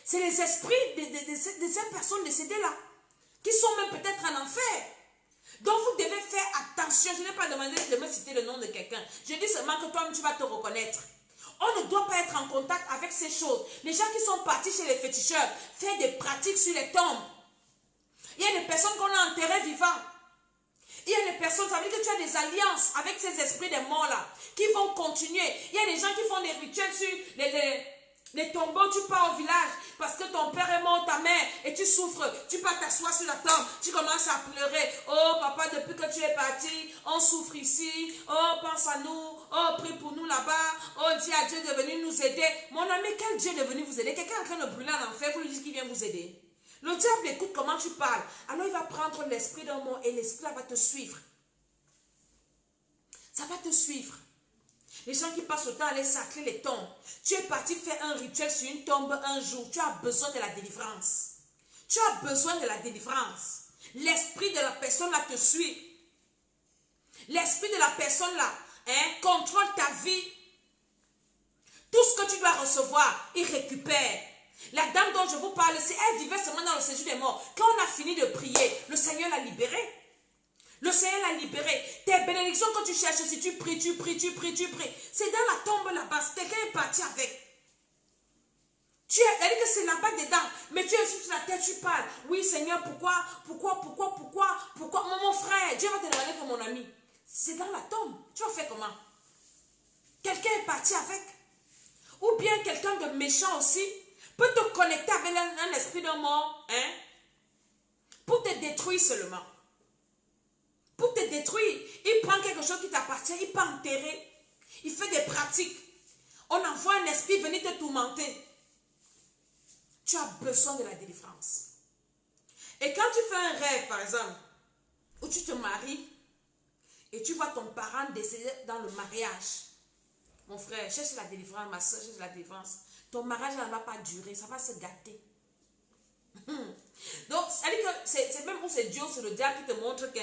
Speaker 1: c'est les esprits de ces personnes décédées-là, qui sont même peut-être en enfer. Donc vous devez faire attention. Je n'ai pas demandé de me citer le nom de quelqu'un. Je dis seulement que toi-même tu vas te reconnaître. On ne doit pas être en contact avec ces choses. Les gens qui sont partis chez les féticheurs, faire des pratiques sur les tombes. Il y a des personnes qu'on a enterrées vivantes. Il y a des personnes, ça veut dire que tu as des alliances avec ces esprits des morts-là, qui vont continuer. Il y a des gens qui font des rituels sur les tombeaux. Tu pars au village parce que ton père est mort, ta mère, et tu souffres. Tu pars t'asseoir sur la tombe, tu commences à pleurer. Oh papa, depuis que tu es parti, on souffre ici. Oh, pense à nous. Oh, prie pour nous là-bas. Oh, dis à Dieu de venir nous aider. Mon ami, quel Dieu est venu vous aider? Quelqu'un est en train de brûler en enfer, vous lui dites qu'il vient vous aider. Le diable écoute comment tu parles. Alors il va prendre l'esprit d'un mot et l'esprit va te suivre. Ça va te suivre. Les gens qui passent le temps à aller sacrer les tombes. Tu es parti faire un rituel sur une tombe un jour. Tu as besoin de la délivrance. Tu as besoin de la délivrance. L'esprit de la personne là te suit. L'esprit de la personne là contrôle ta vie. Tout ce que tu dois recevoir, il récupère. La dame dont je vous parle, si elle vivait seulement dans le séjour des morts, quand on a fini de prier, le Seigneur l'a libérée. Le Seigneur l'a libérée. Tes bénédictions que tu cherches, si tu pries, tu pries, tu pries, tu pries. C'est dans la tombe là-bas. Quelqu'un est parti avec. Elle dit que c'est là-bas dedans. Mais tu es sur la tête, tu parles. Oui, Seigneur, pourquoi? Mon frère, Dieu va te demander pour mon ami. C'est dans la tombe. Tu vas faire comment? Quelqu'un est parti avec. Ou bien quelqu'un de méchant aussi peut te connecter avec un esprit de mort, pour te détruire seulement. Pour te détruire. Il prend quelque chose qui t'appartient, il peut enterrer. Il fait des pratiques. On envoie un esprit venir te tourmenter. Tu as besoin de la délivrance. Et quand tu fais un rêve, par exemple, où tu te maries, et tu vois ton parent décédé dans le mariage, mon frère, cherche la délivrance, ma soeur, cherche la délivrance. Ton mariage ne va pas durer, ça va se gâter. Donc, c'est-à-dire que c'est même où c'est Dieu, c'est le diable qui te montre que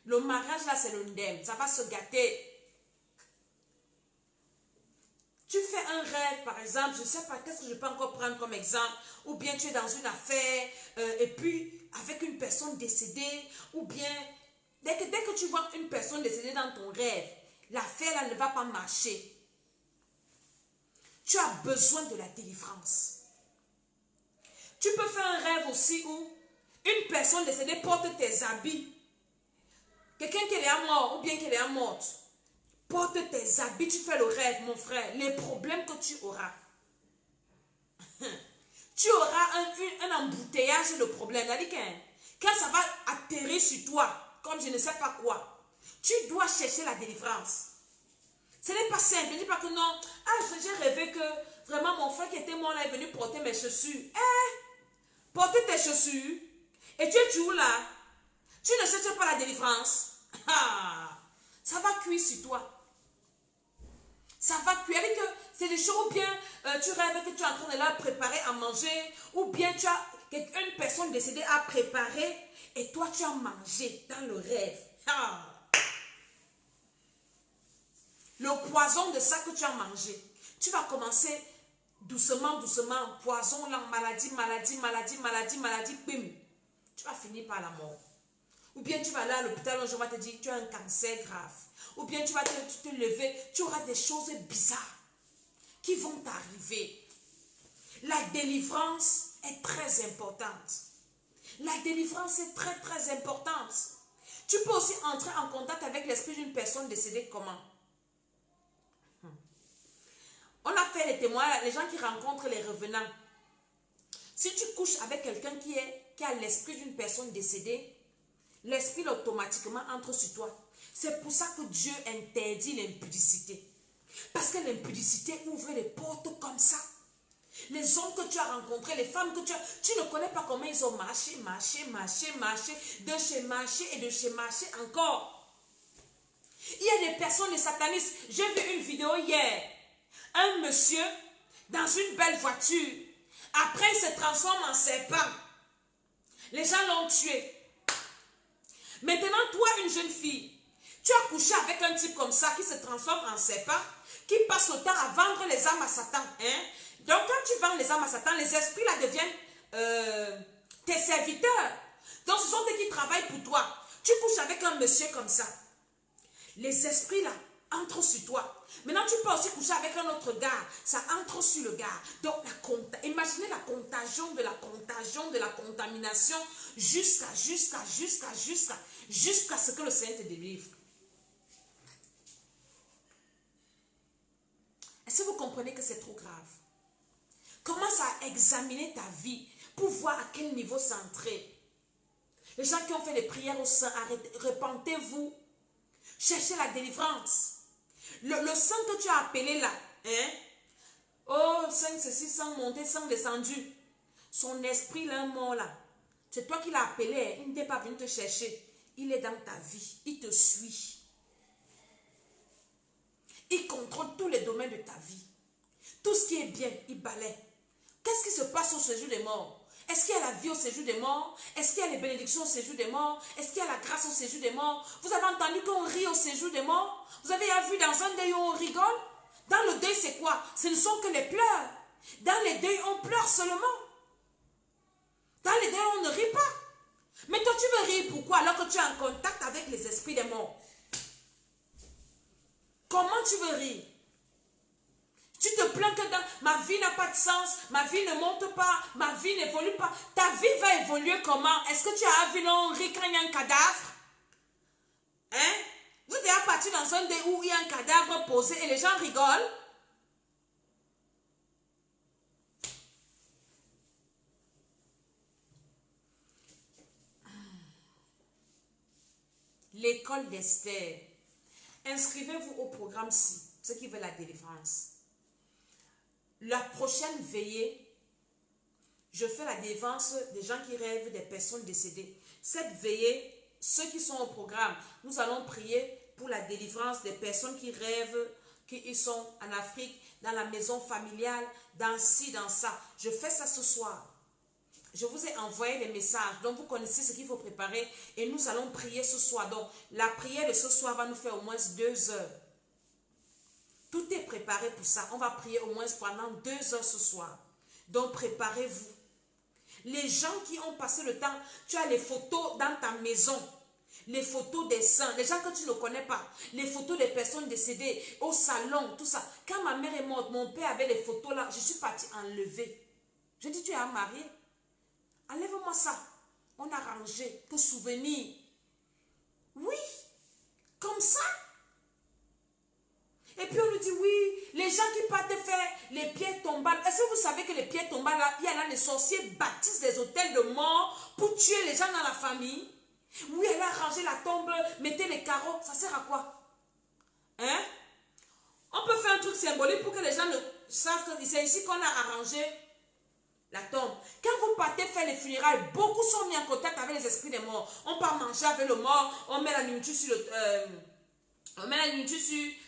Speaker 1: le mariage là, c'est le ndem, ça va se gâter. Tu fais un rêve, par exemple, je ne sais pas, qu'est-ce que je peux encore prendre comme exemple, ou bien tu es dans une affaire, et puis avec une personne décédée, ou bien, dès que tu vois une personne décédée dans ton rêve, l'affaire là ne va pas marcher. Tu as besoin de la délivrance. Tu peux faire un rêve aussi où une personne décédée porte tes habits. Quelqu'un qui est mort ou bien qui est morte. Porte tes habits, tu fais le rêve, mon frère. Les problèmes que tu auras. Tu auras un embouteillage de problèmes. C'est-à-dire que quand ça va atterrir sur toi, comme je ne sais pas quoi, tu dois chercher la délivrance. Ce n'est pas simple. Ne dis pas que non. Ah, j'ai rêvé que vraiment mon frère qui était mort là est venu porter mes chaussures. Porter tes chaussures. Et tu es où là? Tu ne cherches pas la délivrance. Ça va cuire sur toi. Ça va cuire. C'est des choses où bien tu rêves que tu es en train de leur préparer à manger. Ou bien tu as une personne décédée à préparer. Et toi tu as mangé dans le rêve. Le poison de ça que tu as mangé. Tu vas commencer doucement, doucement. Poison, là, maladie, bim. tu vas finir par la mort. Ou bien tu vas aller à l'hôpital, un jour on va te dire tu as un cancer grave. Ou bien tu vas te lever, tu auras des choses bizarres qui vont t'arriver. La délivrance est très importante. La délivrance est très très importante. Tu peux aussi entrer en contact avec l'esprit d'une personne décédée comment? On a fait les témoins, les gens qui rencontrent les revenants. Si tu couches avec quelqu'un qui a l'esprit d'une personne décédée, l'esprit automatiquement entre sur toi. C'est pour ça que Dieu interdit l'impudicité. Parce que l'impudicité ouvre les portes comme ça. Les hommes que tu as rencontrés, les femmes que tu ne connais pas comment ils ont marché, de chez marché et de chez marché encore. Il y a des personnes, des satanistes. J'ai vu une vidéo hier. Un monsieur dans une belle voiture. Après, il se transforme en serpent. Les gens l'ont tué. Maintenant, toi, une jeune fille, tu as couché avec un type comme ça qui se transforme en serpent, qui passe le temps à vendre les âmes à Satan. Hein? Donc, quand tu vends les âmes à Satan, les esprits là deviennent tes serviteurs. Donc, ce sont eux qui travaillent pour toi. Tu couches avec un monsieur comme ça. Les esprits là entrent sur toi. Maintenant, tu peux aussi coucher avec un autre gars. Ça entre sur le gars. Donc, imaginez la contagion de la contamination jusqu'à ce que le Seigneur te délivre. Est-ce que vous comprenez que c'est trop grave? Commence à examiner ta vie pour voir à quel niveau centrer. Les gens qui ont fait les prières au Saint, repentez-vous. Cherchez la délivrance. Le sang que tu as appelé là, hein? Oh, sang ceci, sang monté, sang descendu. Son esprit là, mort là. C'est toi qui l'as appelé, il n'était pas venu te chercher. Il est dans ta vie, il te suit. Il contrôle tous les domaines de ta vie. Tout ce qui est bien, il balaie. Qu'est-ce qui se passe au séjour des morts? Est-ce qu'il y a la vie au séjour des morts? Est-ce qu'il y a les bénédictions au séjour des morts? Est-ce qu'il y a la grâce au séjour des morts? Vous avez entendu qu'on rit au séjour des morts? Vous avez vu dans un deuil où on rigole? Dans le deuil, c'est quoi? Ce ne sont que les pleurs. Dans les deuils, on pleure seulement. Dans les deuils, on ne rit pas. Mais toi, tu veux rire pourquoi? Alors que tu es en contact avec les esprits des morts. Comment tu veux rire? Tu te plains que ma vie n'a pas de sens, ma vie ne monte pas, ma vie n'évolue pas. Ta vie va évoluer comment? Est-ce que tu as vu non rire quand il y a un cadavre? Hein? Vous êtes parti dans un deuil où il y a un cadavre posé et les gens rigolent? L'école d'Esther. Inscrivez-vous au programme ci, ceux qui veulent la délivrance. La prochaine veillée, je fais la délivrance des gens qui rêvent des personnes décédées. Cette veillée, ceux qui sont au programme, nous allons prier pour la délivrance des personnes qui rêvent, qui sont en Afrique, dans la maison familiale, dans ci, dans ça. Je fais ça ce soir. Je vous ai envoyé des messages, donc vous connaissez ce qu'il faut préparer et nous allons prier ce soir. Donc, la prière de ce soir va nous faire au moins 2 heures. Tout est préparé pour ça. On va prier au moins pendant 2 heures ce soir. Donc, préparez-vous. Les gens qui ont passé le temps, tu as les photos dans ta maison. Les photos des saints, les gens que tu ne connais pas. Les photos des personnes décédées au salon, tout ça. Quand ma mère est morte, mon père avait les photos là. Je suis partie enlever. Je dis, tu es un marié. Enlève-moi ça. On a rangé pour souvenir. Oui, comme ça. Et puis on nous dit, oui, les gens qui partent faire les pierres tombales. Est-ce que vous savez que les pierres tombales, là, il y en a des sorciers bâtissent des hôtels de mort pour tuer les gens dans la famille? Oui, elle a rangé la tombe, mettez les carreaux. Ça sert à quoi? Hein? On peut faire un truc symbolique pour que les gens ne savent que c'est ici qu'on a arrangé la tombe. Quand vous partez faire les funérailles, beaucoup sont mis en contact avec les esprits des morts. On part manger avec le mort, on met la nourriture sur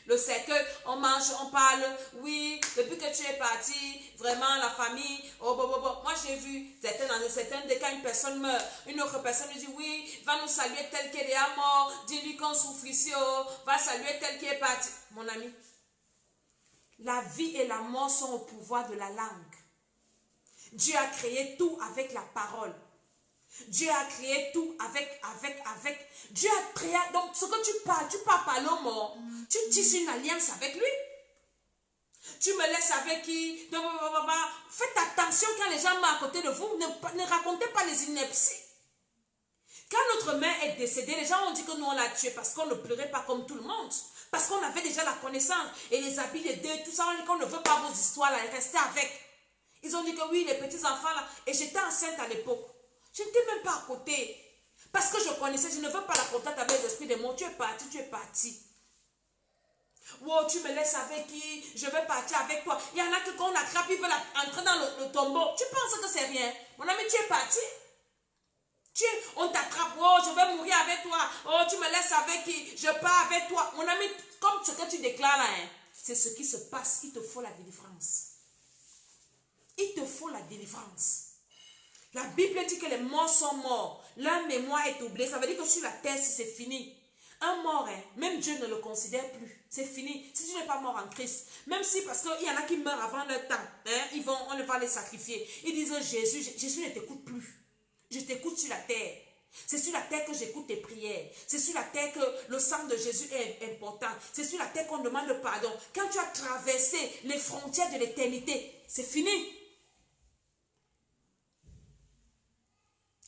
Speaker 1: le cercueil, on mange, on parle. Oui, depuis que tu es parti, vraiment la famille, oh, Moi j'ai vu, dans certains des cas, une personne meurt, une autre personne lui dit oui, va nous saluer tel qu'il est mort, dis-lui qu'on souffre ici, oh, va saluer tel qui est parti. Mon ami, la vie et la mort sont au pouvoir de la langue. Dieu a créé tout avec la parole. Dieu a créé tout avec. Dieu a créé, donc ce que tu pars par l'homme mort, tu tisses une alliance avec lui. Tu me laisses avec qui? Faites attention quand les gens meurent à côté de vous, ne racontez pas les inepties. Quand notre mère est décédée, les gens ont dit que nous on l'a tuée parce qu'on ne pleurait pas comme tout le monde. Parce qu'on avait déjà la connaissance et les habits, les deuils, tout ça, on dit qu'on ne veut pas vos histoires là, et rester avec. Ils ont dit que oui, les petits enfants là, et j'étais enceinte à l'époque. Je n'étais même pas à côté. Parce que je connaissais, je ne veux pas la contact avec les esprits des morts. Tu es parti, tu es parti. Wow, tu me laisses avec qui? Je vais partir avec toi. Il y en a que quand on attrape, ils veulent entrer dans le tombeau. Tu penses que c'est rien? Mon ami, tu es parti. On t'attrape. Oh, je vais mourir avec toi. Oh, tu me laisses avec qui? Je pars avec toi. Mon ami, comme ce que tu déclares là, hein, c'est ce qui se passe. Il te faut la délivrance. Il te faut la délivrance. La Bible dit que les morts sont morts. Leur mémoire est oubliée. Ça veut dire que sur la terre, si c'est fini. Un mort, hein, même Dieu ne le considère plus. C'est fini. Si tu n'es pas mort en Christ. Même si, parce qu'il y en a qui meurent avant leur temps. Hein, on va les sacrifier. Ils disent, Jésus ne t'écoute plus. Je t'écoute sur la terre. C'est sur la terre que j'écoute tes prières. C'est sur la terre que le sang de Jésus est important. C'est sur la terre qu'on demande pardon. Quand tu as traversé les frontières de l'éternité, c'est fini.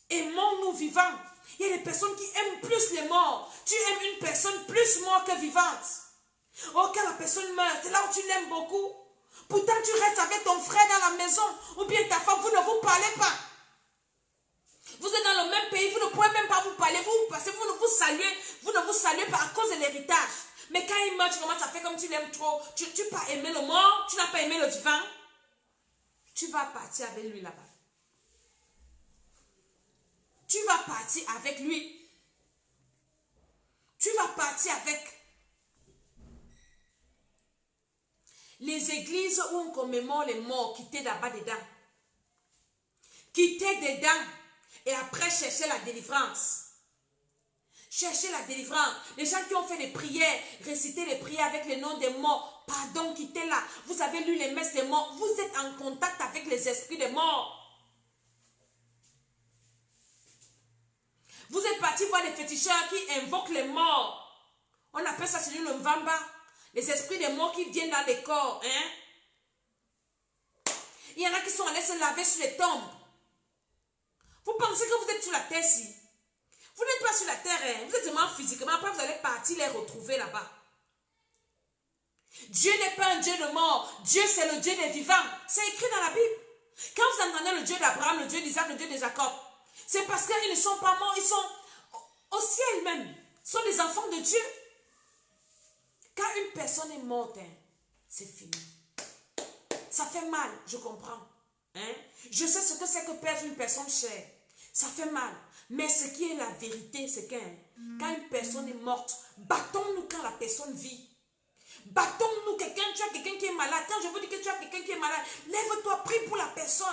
Speaker 1: Aimons-nous vivants. Il y a des personnes qui aiment plus les morts. Tu aimes une personne plus morte que vivante. Oh, quand la personne meurt, c'est là où tu l'aimes beaucoup. Pourtant, tu restes avec ton frère dans la maison. Ou bien ta femme, vous ne vous parlez pas. Vous êtes dans le même pays, vous ne pouvez même pas vous parler. Parce que vous ne vous saluez pas à cause de l'héritage. Mais quand il meurt, tu commences à faire comme tu l'aimes trop. Tu n'as pas aimé le mort, tu n'as pas aimé le vivant. Tu vas partir avec lui là-bas. Tu vas partir avec lui. Tu vas partir avec. Les églises où on commémore les morts, quittez là-bas dedans. Quittez dedans. Et après, cherchez la délivrance. Cherchez la délivrance. Les gens qui ont fait des prières, récitez les prières avec les noms des morts. Pardon, quittez là. Vous avez lu les messes des morts. Vous êtes en contact avec les esprits des morts. Vous êtes partis voir les féticheurs qui invoquent les morts. On appelle ça chez nous le Mvamba. Les esprits des morts qui viennent dans les corps. Hein? Il y en a qui sont allés se laver sur les tombes. Vous pensez que vous êtes sur la terre si? Vous n'êtes pas sur la terre. Hein? Vous êtes seulement physiquement. Après, vous allez partir les retrouver là-bas. Dieu n'est pas un Dieu de mort. Dieu, c'est le Dieu des vivants. C'est écrit dans la Bible. Quand vous entendez le Dieu d'Abraham, le Dieu d'Isaac, le Dieu de Jacob, c'est parce qu'ils ne sont pas morts, ils sont au ciel même. Ils sont les enfants de Dieu. Quand une personne est morte, hein, c'est fini. Ça fait mal, je comprends. Hein? Je sais ce que c'est que perdre une personne chère. Ça fait mal. Mais ce qui est la vérité, c'est que quand une personne est morte, battons-nous quand la personne vit. Battons-nous. Tu as quelqu'un qui est malade. Quand je vous dis que tu as quelqu'un qui est malade, lève-toi, prie pour la personne.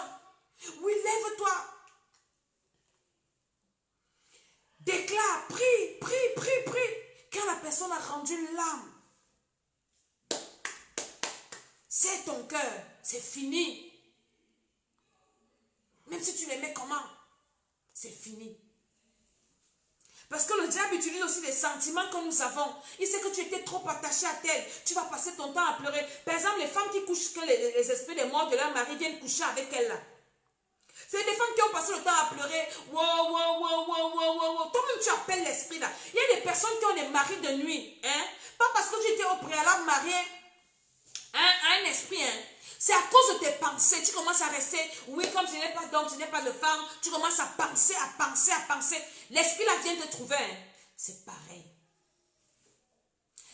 Speaker 1: Oui, lève-toi. Déclare, prie, prie, prie, prie. Quand la personne a rendu l'âme, c'est ton cœur, c'est fini. Même si tu l'aimais comment, c'est fini. Parce que le diable utilise aussi les sentiments que nous avons. Il sait que tu étais trop attaché à tel. Tu vas passer ton temps à pleurer. Par exemple, les femmes qui couchent, que les esprits des morts de leur mari viennent coucher avec elles là. C'est des femmes qui ont passé le temps à pleurer. Wow. Toi-même, tu appelles l'esprit là. Il y a des personnes qui ont des maris de nuit. Hein? Pas parce que tu étais au préalable marié à un esprit. Hein? C'est à cause de tes pensées. Tu commences à rester, oui, comme ce n'est pas d'homme, ce n'est pas de femme. Tu commences à penser, à penser, à penser. L'esprit là vient te trouver. Hein? C'est pareil.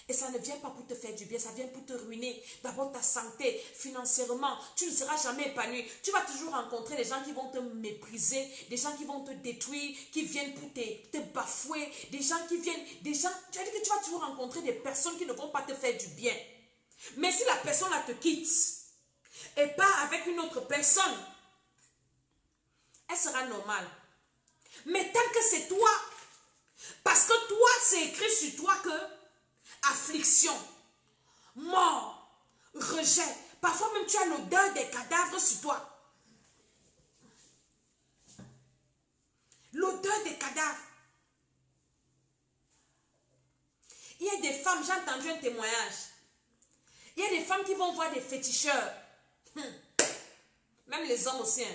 Speaker 1: Et ça ne vient pas pour te faire du bien, ça vient pour te ruiner. D'abord ta santé, financièrement, tu ne seras jamais épanoui. Tu vas toujours rencontrer des gens qui vont te mépriser, des gens qui vont te détruire, qui viennent pour te bafouer, des gens qui viennent, tu as dit que tu vas toujours rencontrer des personnes qui ne vont pas te faire du bien. Mais si la personne là te quitte et part avec une autre personne, elle sera normale. Mais tant que c'est toi, parce que toi, c'est écrit sur toi que affliction, mort, rejet. Parfois même tu as l'odeur des cadavres sur toi. L'odeur des cadavres. Il y a des femmes, j'ai entendu un témoignage. Il y a des femmes qui vont voir des féticheurs. Même les hommes aussi.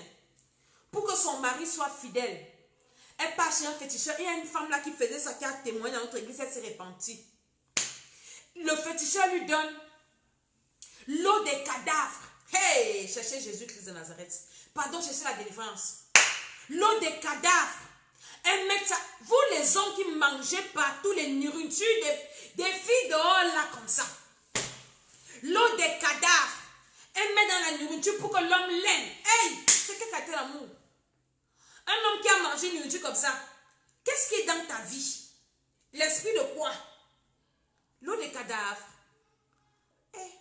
Speaker 1: Pour que son mari soit fidèle. Elle part chez un féticheur. Il y a une femme là qui faisait ça, qui a témoigné dans notre église. Elle s'est repentie. Le féticheur lui donne l'eau des cadavres. Hey, cherchez Jésus-Christ de Nazareth. Pardon, cherchez la délivrance. L'eau des cadavres. Elle met ça. Vous les hommes qui mangez partout les nourritures des filles dehors là comme ça. L'eau des cadavres. Elle met dans la nourriture pour que l'homme l'aime. Hey, c'est quelle qualité d'amour? Un homme qui a mangé une nourriture comme ça. Qu'est-ce qui est dans ta vie? L'esprit de quoi? L'eau des cadavres. Hey.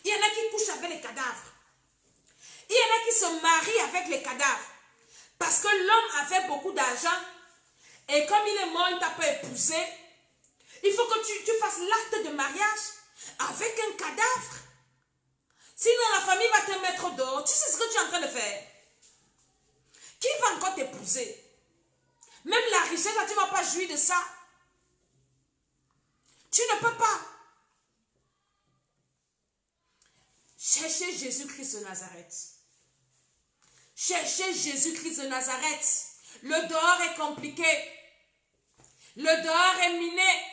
Speaker 1: Il y en a qui couchent avec les cadavres. Il y en a qui se marient avec les cadavres. Parce que l'homme avait beaucoup d'argent. Et comme il est mort, il ne t'a pas épousé. Il faut que tu fasses l'acte de mariage avec un cadavre. Sinon, la famille va te mettre dehors. Tu sais ce que tu es en train de faire? Qui va encore t'épouser? Même la richesse, là, tu ne vas pas jouir de ça. Tu ne peux pas. Cherchez Jésus-Christ de Nazareth. Cherchez Jésus-Christ de Nazareth. Le dehors est compliqué. Le dehors est miné.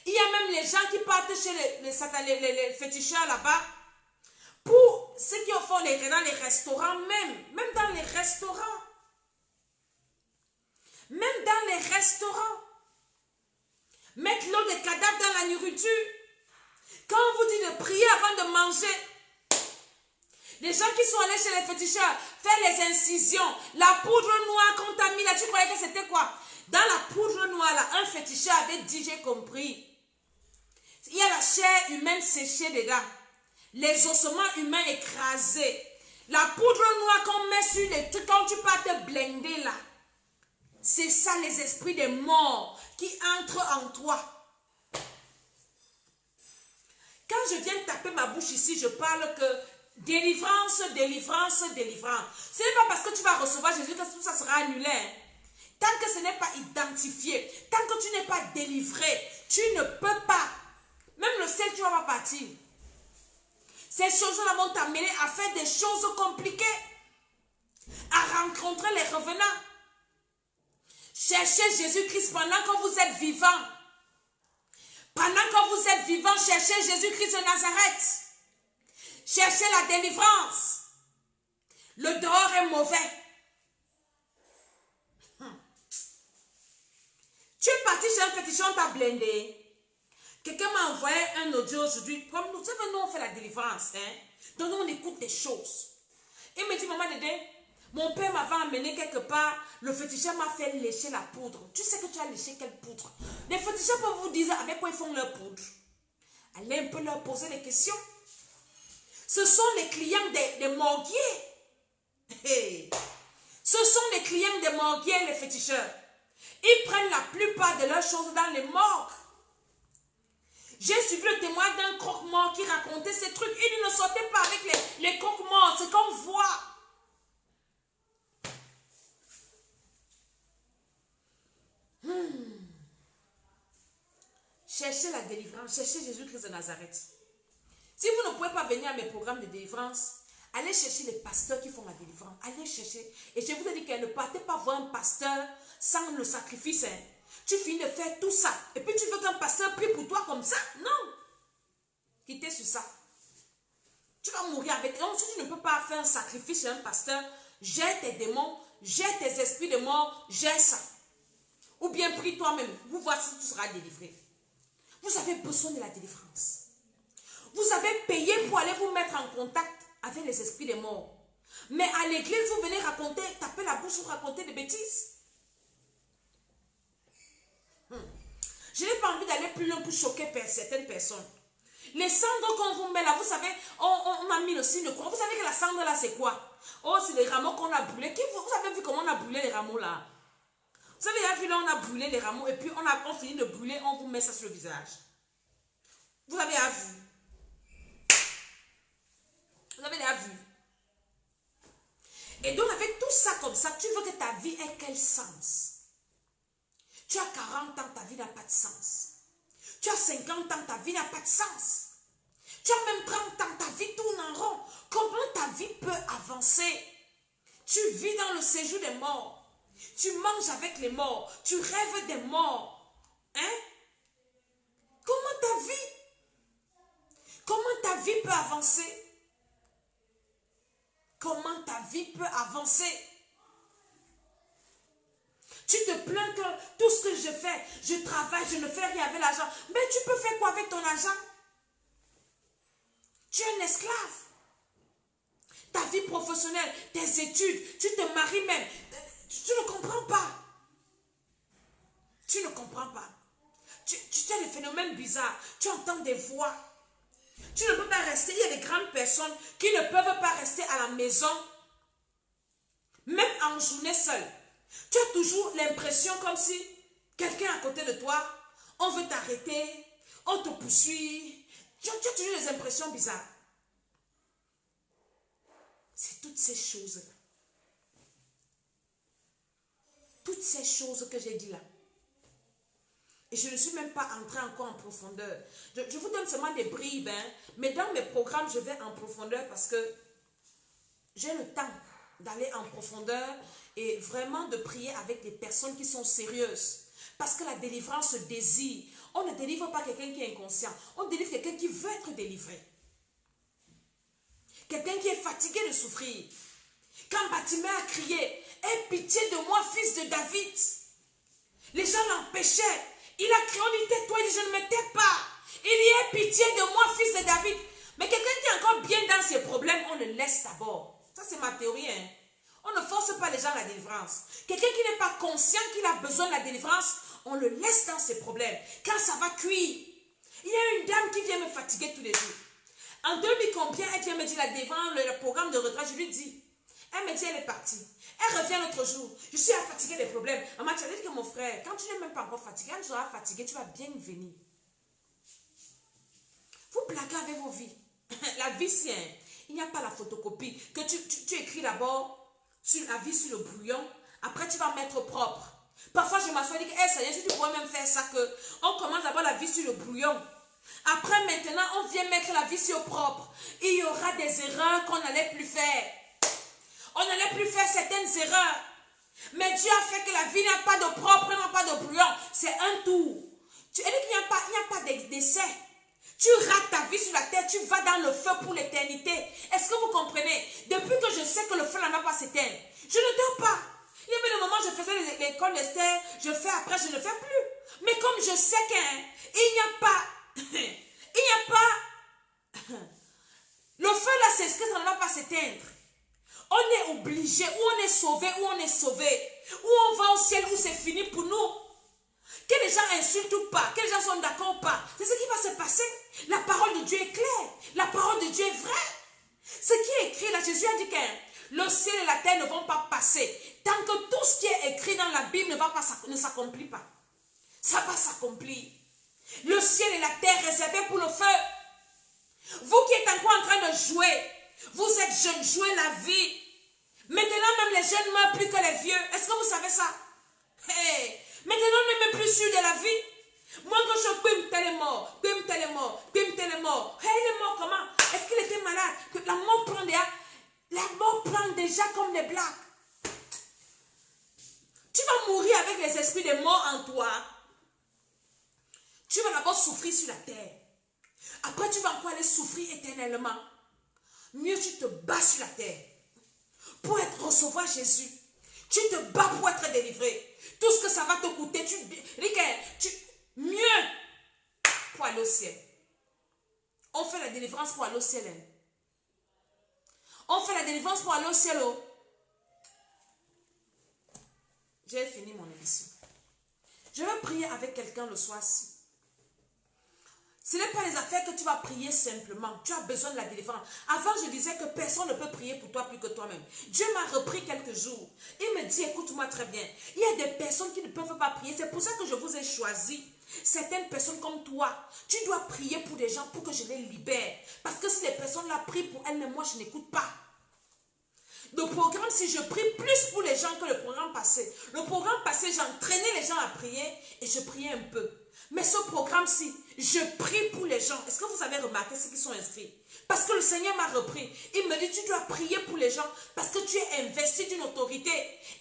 Speaker 1: Il y a même les gens qui partent chez les féticheurs là-bas. Pour ceux qui font dans les restaurants, même dans les restaurants. Même dans les restaurants. Mettre l'eau des cadavres dans la nourriture. Quand on vous dit de prier avant de manger. Les gens qui sont allés chez les féticheurs, faire les incisions, la poudre noire qu'on t'a mis là, tu croyais que c'était quoi? Dans la poudre noire là, un féticheur avait dit, j'ai compris. Il y a la chair humaine séchée dedans. Les ossements humains écrasés. La poudre noire qu'on met sur les trucs quand tu pars te blender là. C'est ça les esprits des morts qui entrent en toi. Quand je viens taper ma bouche ici, je parle que délivrance, délivrance, délivrance. Ce n'est pas parce que tu vas recevoir Jésus que tout ça sera annulé. Tant que ce n'est pas identifié, tant que tu n'es pas délivré, tu ne peux pas. Même le ciel, tu ne vas pas partir. Ces choses-là vont t'amener à faire des choses compliquées. À rencontrer les revenants. Cherchez Jésus-Christ pendant que vous êtes vivant. Pendant que vous êtes vivant, cherchez Jésus-Christ de Nazareth. Cherchez la délivrance. Le dehors est mauvais. Tu es parti chez un féticheur, on t'a blindé. Quelqu'un m'a envoyé un audio aujourd'hui. Comme nous savez, nous on fait la délivrance. Donc on écoute des choses. Il me dit, maman Dédé, mon père m'avait emmené quelque part. Le féticheur m'a fait lécher la poudre. Tu sais que tu as léché quelle poudre? Les féticheurs peuvent vous dire avec quoi ils font leur poudre. Allez un peu leur poser des questions. Ce sont les clients des morguiers. Hey. Ce sont les clients des morguiers, les féticheurs. Ils prennent la plupart de leurs choses dans les morgues. J'ai suivi le témoin d'un croque-mort qui racontait ces trucs. Il ne sortait pas avec les croque-morts, ce qu'on voit. Cherchez la délivrance, cherchez Jésus-Christ de Nazareth. Si vous ne pouvez pas venir à mes programmes de délivrance, allez chercher les pasteurs qui font la délivrance. Allez chercher. Et je vous ai dit que ne partez pas voir un pasteur sans le sacrifice. Tu finis de faire tout ça. Et puis tu veux qu'un pasteur prie pour toi comme ça? Non. Quittez sur ça. Tu vas mourir avec. Donc si tu ne peux pas faire un sacrifice chez un pasteur, jette tes démons, jette tes esprits de mort, jette ça. Ou bien prie toi-même. Vous voici, tu seras délivré. Vous avez besoin de la délivrance. Vous avez payé pour aller vous mettre en contact avec les esprits des morts. Mais à l'église, vous venez raconter, taper la bouche, vous raconter des bêtises. Je n'ai pas envie d'aller plus loin pour choquer certaines personnes. Les cendres qu'on vous met là, vous savez, on a mis le signe de croix. Vous savez que la cendre là, c'est quoi? Oh, c'est les rameaux qu'on a brûlés. Vous avez vu comment on a brûlé les rameaux là? Vous avez vu là, on a brûlé les rameaux et puis on finit de brûler, on vous met ça sur le visage. Vous avez vu? Vous avez déjà vu? Et donc avec tout ça comme ça, tu veux que ta vie ait quel sens? Tu as 40 ans, ta vie n'a pas de sens. Tu as 50 ans, ta vie n'a pas de sens. Tu as même 30 ans, ta vie tourne en rond. Comment ta vie peut avancer? Tu vis dans le séjour des morts. Tu manges avec les morts. Tu rêves des morts. Hein? Comment ta vie peut avancer? Comment ta vie peut avancer? Tu te plains que tout ce que je fais, je travaille, je ne fais rien avec l'argent. Mais tu peux faire quoi avec ton argent? Tu es un esclave. Ta vie professionnelle, tes études, tu te maries même. Tu ne comprends pas. Tu ne comprends pas. Tu as des phénomènes bizarres. Tu entends des voix. Tu ne peux pas rester. Il y a des grandes personnes qui ne peuvent pas rester à la maison, même en journée seule. Tu as toujours l'impression comme si quelqu'un à côté de toi, on veut t'arrêter, on te poursuit. Tu as toujours des impressions bizarres. C'est toutes ces choses-là. Toutes ces choses que j'ai dit là. Et je ne suis même pas entrée encore en profondeur. Je vous donne seulement des bribes, hein, mais dans mes programmes, je vais en profondeur parce que j'ai le temps d'aller en profondeur et vraiment de prier avec des personnes qui sont sérieuses. Parce que la délivrance se désire. On ne délivre pas quelqu'un qui est inconscient. On délivre quelqu'un qui veut être délivré. Quelqu'un qui est fatigué de souffrir. Quand Batimée a crié, « Aie pitié de moi, fils de David », les gens l'empêchaient. Il a crié, on dit, tais-toi, il dit, je ne me tais pas. Il dit, aie pitié de moi, fils de David. Mais quelqu'un qui est encore bien dans ses problèmes, on le laisse d'abord. Ça, c'est ma théorie. Hein? On ne force pas les gens à la délivrance. Quelqu'un qui n'est pas conscient qu'il a besoin de la délivrance, on le laisse dans ses problèmes. Quand ça va cuire. Il y a une dame qui vient me fatiguer tous les jours. En 2000 combien, elle vient me dire la délivrance, le programme de retraite, je lui dis. Elle me dit, elle est partie. Elle revient l'autre jour. Je suis fatiguée des problèmes. Maman, tu as dit que mon frère, quand tu n'es même pas encore fatigué, quand tu seras fatigué, tu vas bien venir. Vous blaguez avec vos vies. La vie, c'est un. Il n'y a pas la photocopie. Que tu écris d'abord sur la vie sur le brouillon. Après, tu vas mettre propre. Parfois, je m'assois et dis, hey, ça y est, si tu pourrais même faire ça, que on commence d'abord la vie sur le brouillon. Après, maintenant, on vient mettre la vie sur propre. Il y aura des erreurs qu'on n'allait plus faire. On n'allait plus faire certaines erreurs. Mais Dieu a fait que la vie n'a pas de propre, n'a pas de brouillon. C'est un tour. Tu dis qu'il n'y a pas d'essai. Tu rates ta vie sur la terre, tu vas dans le feu pour l'éternité. Est-ce que vous comprenez? Depuis que je sais que le feu n'en va pas s'éteindre, je ne dors pas. Il y avait des moments où je faisais l'école d'Esther, je fais après, je ne fais plus. Mais comme je sais qu'il n'y a pas... Le feu là, c'est ce que ça ne va pas s'éteindre. On est obligé, ou on est sauvé, ou on est sauvé. Ou on va au ciel, ou c'est fini pour nous. Que les gens insultent ou pas, que les gens sont d'accord ou pas, c'est ce qui va se passer. La parole de Dieu est claire. La parole de Dieu est vraie. Ce qui est écrit là, Jésus a dit que le ciel et la terre ne vont pas passer. Tant que tout ce qui est écrit dans la Bible ne s'accomplit pas. Ça va s'accomplir. Le ciel et la terre réservés pour le feu. Vous qui êtes encore en train de jouer, vous êtes jeunes, jouez la vie. Maintenant même les jeunes meurent plus que les vieux. Est-ce que vous savez ça? Hey. Maintenant on n'est même plus sûr de la vie. Moi quand je peux tel est mort, tel est mort, tel est mort. Hey, il est mort comment? Est-ce qu'il était malade? Que la mort prend déjà comme des blagues. Tu vas mourir avec les esprits des morts en toi. Tu vas d'abord souffrir sur la terre. Après, tu vas encore aller souffrir éternellement. Mieux, tu te bats sur la terre. Pour recevoir Jésus. Tu te bats pour être délivré. Tout ce que ça va te coûter, mieux pour aller au ciel. On fait la délivrance pour aller au ciel. Hein. On fait la délivrance pour aller au ciel. Oh. J'ai fini mon émission. Je vais prier avec quelqu'un le soir-ci. Ce n'est pas les affaires que tu vas prier simplement. Tu as besoin de la délivrance. Avant, je disais que personne ne peut prier pour toi plus que toi-même. Dieu m'a repris quelques jours. Il me dit, écoute-moi très bien. Il y a des personnes qui ne peuvent pas prier. C'est pour ça que je vous ai choisi. Certaines personnes comme toi, tu dois prier pour des gens pour que je les libère. Parce que si les personnes là prient pour elles-mêmes, moi, je n'écoute pas. Le programme, si je prie plus pour les gens que le programme passé. Le programme passé, j'entraînais les gens à prier et je priais un peu. Mais ce programme-ci, je prie pour les gens. Est-ce que vous avez remarqué ceux qui sont inscrits? Parce que le Seigneur m'a repris. Il me dit, tu dois prier pour les gens parce que tu es investi d'une autorité.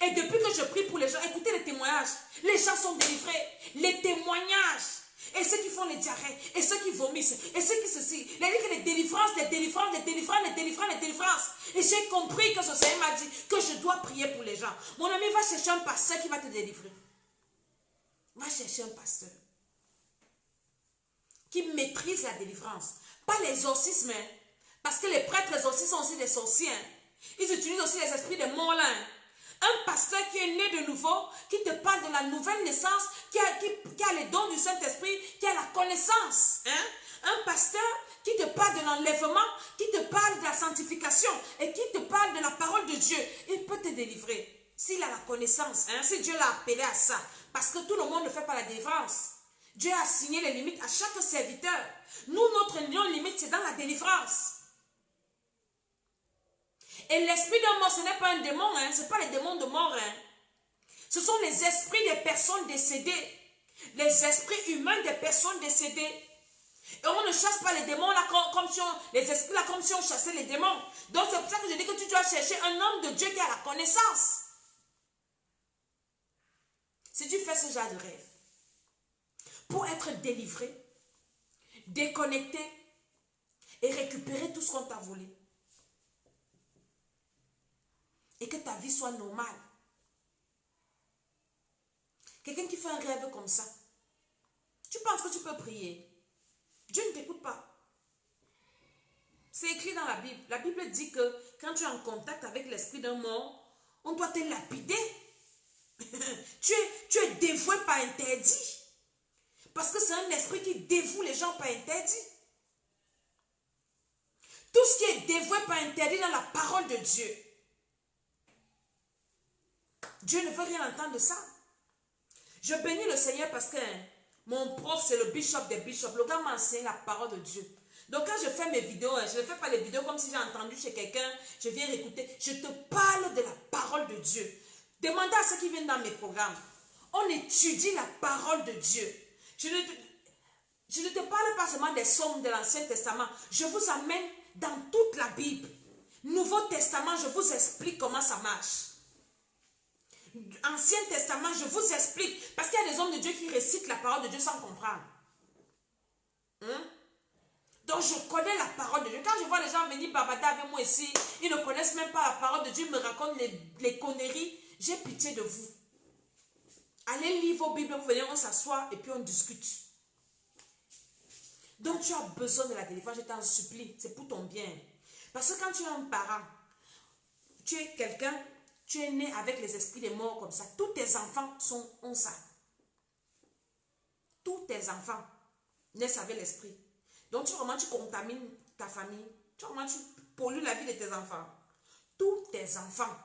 Speaker 1: Et depuis que je prie pour les gens, écoutez les témoignages. Les gens sont délivrés. Les témoignages. Et ceux qui font les diarrhées, et ceux qui vomissent, et ceux qui ceci. Il a dit que les délivrances. Et j'ai compris que ce Seigneur m'a dit que je dois prier pour les gens. Mon ami, va chercher un pasteur qui va te délivrer. Va chercher un pasteur qui maîtrise la délivrance. Pas l'exorcisme, hein, parce que les prêtres exorcistes sont aussi des sorciers. Hein. Ils utilisent aussi les esprits des morts là. Hein. Un pasteur qui est né de nouveau, qui te parle de la nouvelle naissance, qui a les dons du Saint-Esprit, qui a la connaissance. Hein? Un pasteur qui te parle de l'enlèvement, qui te parle de la sanctification et qui te parle de la parole de Dieu. Il peut te délivrer s'il a la connaissance, hein? Si Dieu l'a appelé à ça. Parce que tout le monde ne fait pas la délivrance. Dieu a assigné les limites à chaque serviteur. Nous, notre limite, c'est dans la délivrance. Et l'esprit de mort, ce n'est pas un démon, hein? Ce n'est pas les démons de mort. Hein? Ce sont les esprits des personnes décédées. Les esprits humains des personnes décédées. Et on ne chasse pas les démons là, les esprits là comme si on chassait les démons. Donc c'est pour ça que je dis que tu dois chercher un homme de Dieu qui a la connaissance. Si tu fais ce genre de rêve, pour être délivré, déconnecté et récupérer tout ce qu'on t'a volé, et que ta vie soit normale. Quelqu'un qui fait un rêve comme ça, tu penses que tu peux prier? Dieu ne t'écoute pas. C'est écrit dans la Bible. La Bible dit que quand tu es en contact avec l'esprit d'un mort, on doit te lapider. tu es dévoué par interdit. Parce que c'est un esprit qui dévoue les gens par interdit. Tout ce qui est dévoué par interdit dans la parole de Dieu, Dieu ne veut rien entendre de ça. Je bénis le Seigneur parce que mon prof, c'est le bishop des bishops. Le gars m'a enseigné la parole de Dieu. Donc quand je fais mes vidéos, je ne fais pas les vidéos comme si j'ai entendu chez quelqu'un, je viens écouter. Je te parle de la parole de Dieu. Demandez à ceux qui viennent dans mes programmes. On étudie la parole de Dieu. Je ne te parle pas seulement des psaumes de l'Ancien Testament. Je vous amène dans toute la Bible. Nouveau Testament, je vous explique comment ça marche. Ancien Testament, je vous explique. Parce qu'il y a des hommes de Dieu qui récitent la parole de Dieu sans comprendre. Donc je connais la parole de Dieu. Quand je vois les gens venir bavarder avec moi ici, ils ne connaissent même pas la parole de Dieu, ils me racontent les conneries. J'ai pitié de vous. Allez lire vos Bibles, vous venez, on s'assoit et puis on discute. Donc tu as besoin de la délivrance, je t'en supplie. C'est pour ton bien. Parce que quand tu es un parent, tu es quelqu'un, tu es né avec les esprits des morts comme ça. Tous tes enfants ont ça. Tous tes enfants naissent avec l'esprit. Donc tu contamines ta famille. Tu pollues la vie de tes enfants. Tous tes enfants.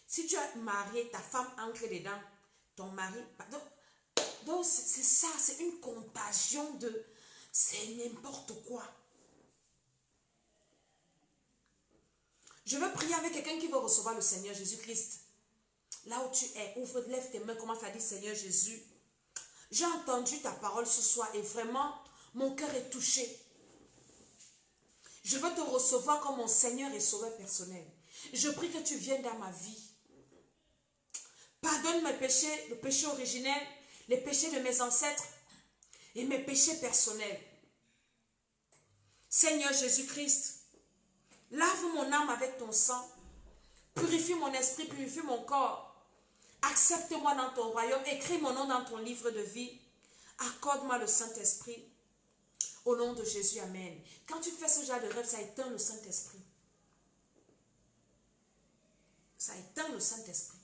Speaker 1: Si tu as marié, ta femme entre dedans, ton mari... Donc c'est ça, c'est une contagion de... C'est n'importe quoi. Je veux prier avec quelqu'un qui veut recevoir le Seigneur Jésus-Christ. Là où tu es, lève tes mains, commence à dire Seigneur Jésus. J'ai entendu ta parole ce soir et vraiment, mon cœur est touché. Je veux te recevoir comme mon Seigneur et Sauveur personnel. Je prie que tu viennes dans ma vie. Pardonne mes péchés, le péché originel, les péchés de mes ancêtres et mes péchés personnels. Seigneur Jésus-Christ, lave mon âme avec ton sang. Purifie mon esprit, purifie mon corps. Accepte-moi dans ton royaume. Écris mon nom dans ton livre de vie. Accorde-moi le Saint-Esprit. Au nom de Jésus, Amen. Quand tu fais ce genre de rêve, ça éteint le Saint-Esprit. Ça éteint le Saint-Esprit.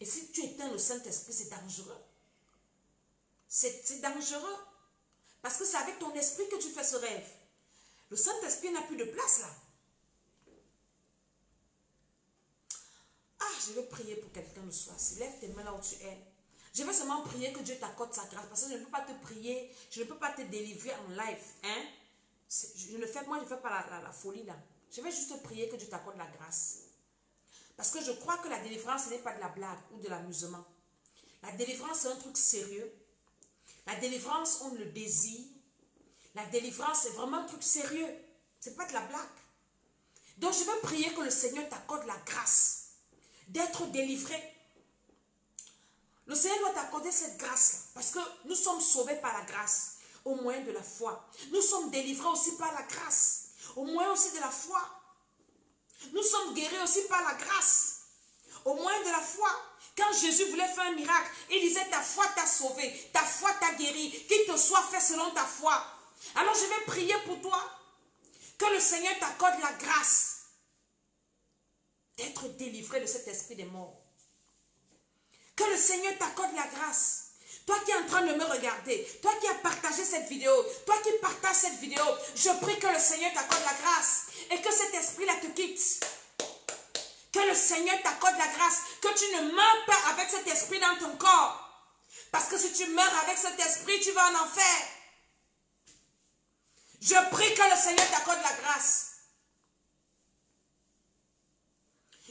Speaker 1: Et si tu éteins le Saint-Esprit, c'est dangereux. C'est dangereux. Parce que c'est avec ton esprit que tu fais ce rêve. Le Saint-Esprit n'a plus de place là. Ah, je vais prier pour quelqu'un le soir. Si lève tes mains là où tu es. Je vais seulement prier que Dieu t'accorde sa grâce. Parce que je ne peux pas te prier. Je ne peux pas te délivrer en live. Hein? Je le fais, moi je ne fais pas la folie là. Je vais juste prier que Dieu t'accorde la grâce. Parce que je crois que la délivrance, ce n'est pas de la blague ou de l'amusement. La délivrance, c'est un truc sérieux. La délivrance, on le désire. La délivrance, c'est vraiment un truc sérieux. Ce n'est pas de la blague. Donc, je vais prier que le Seigneur t'accorde la grâce d'être délivré. Le Seigneur doit t'accorder cette grâce-là. Parce que nous sommes sauvés par la grâce, au moyen de la foi. Nous sommes délivrés aussi par la grâce, au moyen aussi de la foi. Nous sommes guéris aussi par la grâce, au moyen de la foi. Quand Jésus voulait faire un miracle, il disait ta foi t'a sauvé, ta foi t'a guéri, qu'il te soit fait selon ta foi. Alors je vais prier pour toi, que le Seigneur t'accorde la grâce d'être délivré de cet esprit des morts. Que le Seigneur t'accorde la grâce. Toi qui es en train de me regarder, toi qui as partagé cette vidéo, toi qui partages cette vidéo, je prie que le Seigneur t'accorde la grâce et que cet esprit-là te quitte. Que le Seigneur t'accorde la grâce, que tu ne meurs pas avec cet esprit dans ton corps. Parce que si tu meurs avec cet esprit, tu vas en enfer. Je prie que le Seigneur t'accorde la grâce.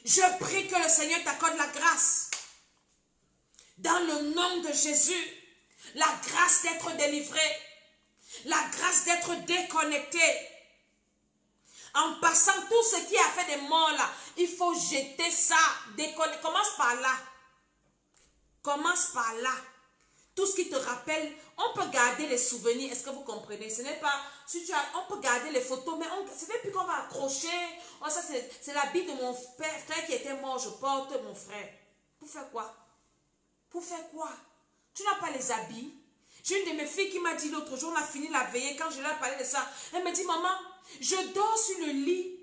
Speaker 1: Je prie que le Seigneur t'accorde la grâce. Dans le nom de Jésus, la grâce d'être délivré, la grâce d'être déconnecté. En passant tout ce qui a fait des morts là, il faut jeter ça, déconnecter. Commence par là. Commence par là. Tout ce qui te rappelle, on peut garder les souvenirs. Est-ce que vous comprenez? Ce n'est pas, si tu as, on peut garder les photos, mais ce n'est plus qu'on va accrocher. Oh, ça c'est l'habit de mon frère qui était mort, je porte mon frère. Pour faire quoi? Pour faire quoi? Tu n'as pas les habits. J'ai une de mes filles qui m'a dit l'autre jour, on a fini la veillée, quand je lui ai parlé de ça, elle me dit, maman, je dors sur le lit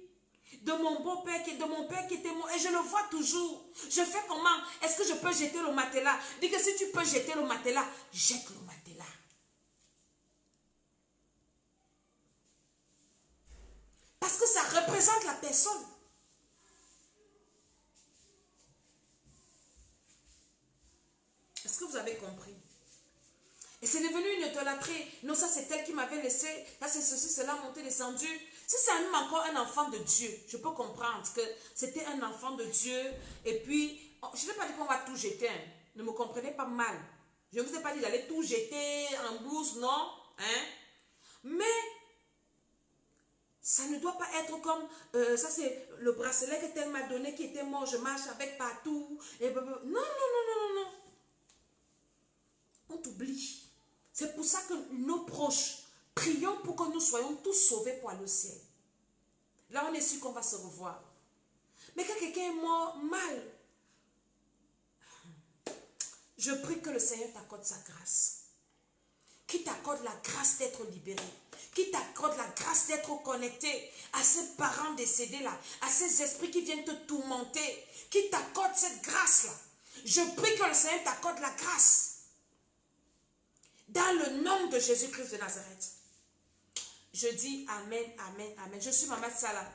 Speaker 1: de mon beau-père, de mon père qui était mort, et je le vois toujours. Je fais comment? Est-ce que je peux jeter le matelas? Dis que si tu peux jeter le matelas, jette le matelas. Parce que ça représente la personne. Est-ce que vous avez compris? Et c'est devenu une idolâtrie. Non, ça c'est elle qui m'avait laissé. Là c'est ceci, cela, monté, descendu. Si c'est encore un enfant de Dieu, je peux comprendre que c'était un enfant de Dieu. Et puis, je n'ai pas dit qu'on va tout jeter. Hein. Ne me comprenez pas mal. Je ne vous ai pas dit d'aller tout jeter en blouse, non. Hein? Mais, ça ne doit pas être comme, ça c'est le bracelet que elle m'a donné qui était mort, je marche avec partout. Et non, non, non, non, non, non. On t'oublie. C'est pour ça que nos proches, prions pour que nous soyons tous sauvés pour aller au ciel. Là, on est sûr qu'on va se revoir. Mais quand quelqu'un est mort mal, je prie que le Seigneur t'accorde sa grâce. Qu'il t'accorde la grâce d'être libéré. Qu'il t'accorde la grâce d'être connecté à ces parents décédés-là, à ces esprits qui viennent te tourmenter. Qu'il t'accorde cette grâce-là. Je prie que le Seigneur t'accorde la grâce. Dans le nom de Jésus-Christ de Nazareth. Je dis Amen, Amen, Amen. Je suis Maman Salah.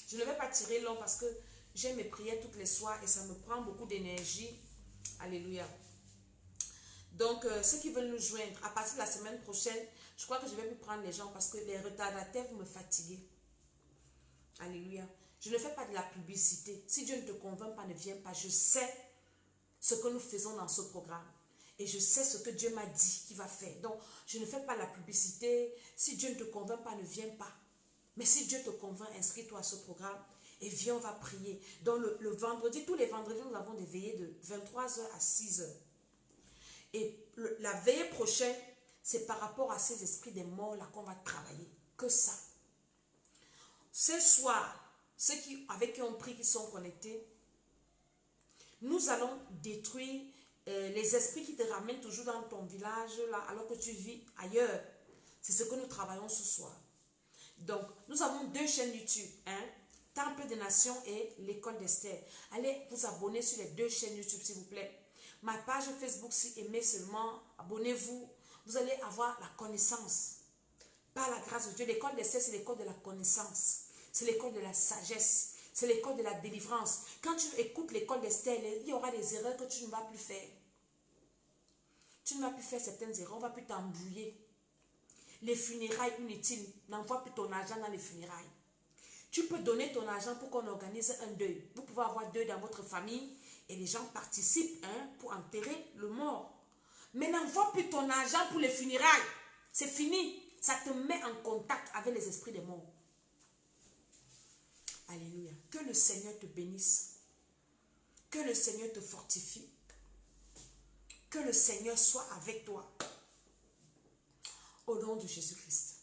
Speaker 1: Je ne vais pas tirer long parce que j'ai mes prières toutes les soirs et ça me prend beaucoup d'énergie. Alléluia. Donc, ceux qui veulent nous joindre, à partir de la semaine prochaine, je crois que je vais plus prendre les gens parce que les retardataires, vous me fatiguez. Alléluia. Je ne fais pas de la publicité. Si Dieu ne te convainc pas, ne viens pas. Je sais ce que nous faisons dans ce programme. Et je sais ce que Dieu m'a dit qu'il va faire. Donc, je ne fais pas la publicité. Si Dieu ne te convainc pas, ne viens pas. Mais si Dieu te convainc, inscris-toi à ce programme et viens, on va prier. Donc, le vendredi, tous les vendredis, nous avons des veillées de 23h à 6h. Et la veillée prochaine, c'est par rapport à ces esprits des morts là qu'on va travailler. Que ça. Ce soir, ceux avec qui on prie, qui sont connectés, nous allons détruire les esprits qui te ramènent toujours dans ton village, là, alors que tu vis ailleurs. C'est ce que nous travaillons ce soir. Donc, nous avons 2 chaînes YouTube, hein, Temple des Nations et l'École d'Esther. Allez vous abonner sur les 2 chaînes YouTube, s'il vous plaît. Ma page Facebook, si aimez seulement, abonnez-vous. Vous allez avoir la connaissance. Par la grâce de Dieu, l'École d'Esther, c'est l'école de la connaissance. C'est l'école de la sagesse. C'est l'école de la délivrance. Quand tu écoutes l'école d'Esther, il y aura des erreurs que tu ne vas plus faire. Tu ne vas plus faire certaines erreurs, on ne va plus t'embrouiller. Les funérailles inutiles. N'envoie plus ton argent dans les funérailles. Tu peux donner ton argent pour qu'on organise un deuil. Vous pouvez avoir un deuil dans votre famille et les gens participent pour enterrer le mort. Mais n'envoie plus ton argent pour les funérailles. C'est fini. Ça te met en contact avec les esprits des morts. Alléluia. Que le Seigneur te bénisse. Que le Seigneur te fortifie. Que le Seigneur soit avec toi. Au nom de Jésus-Christ.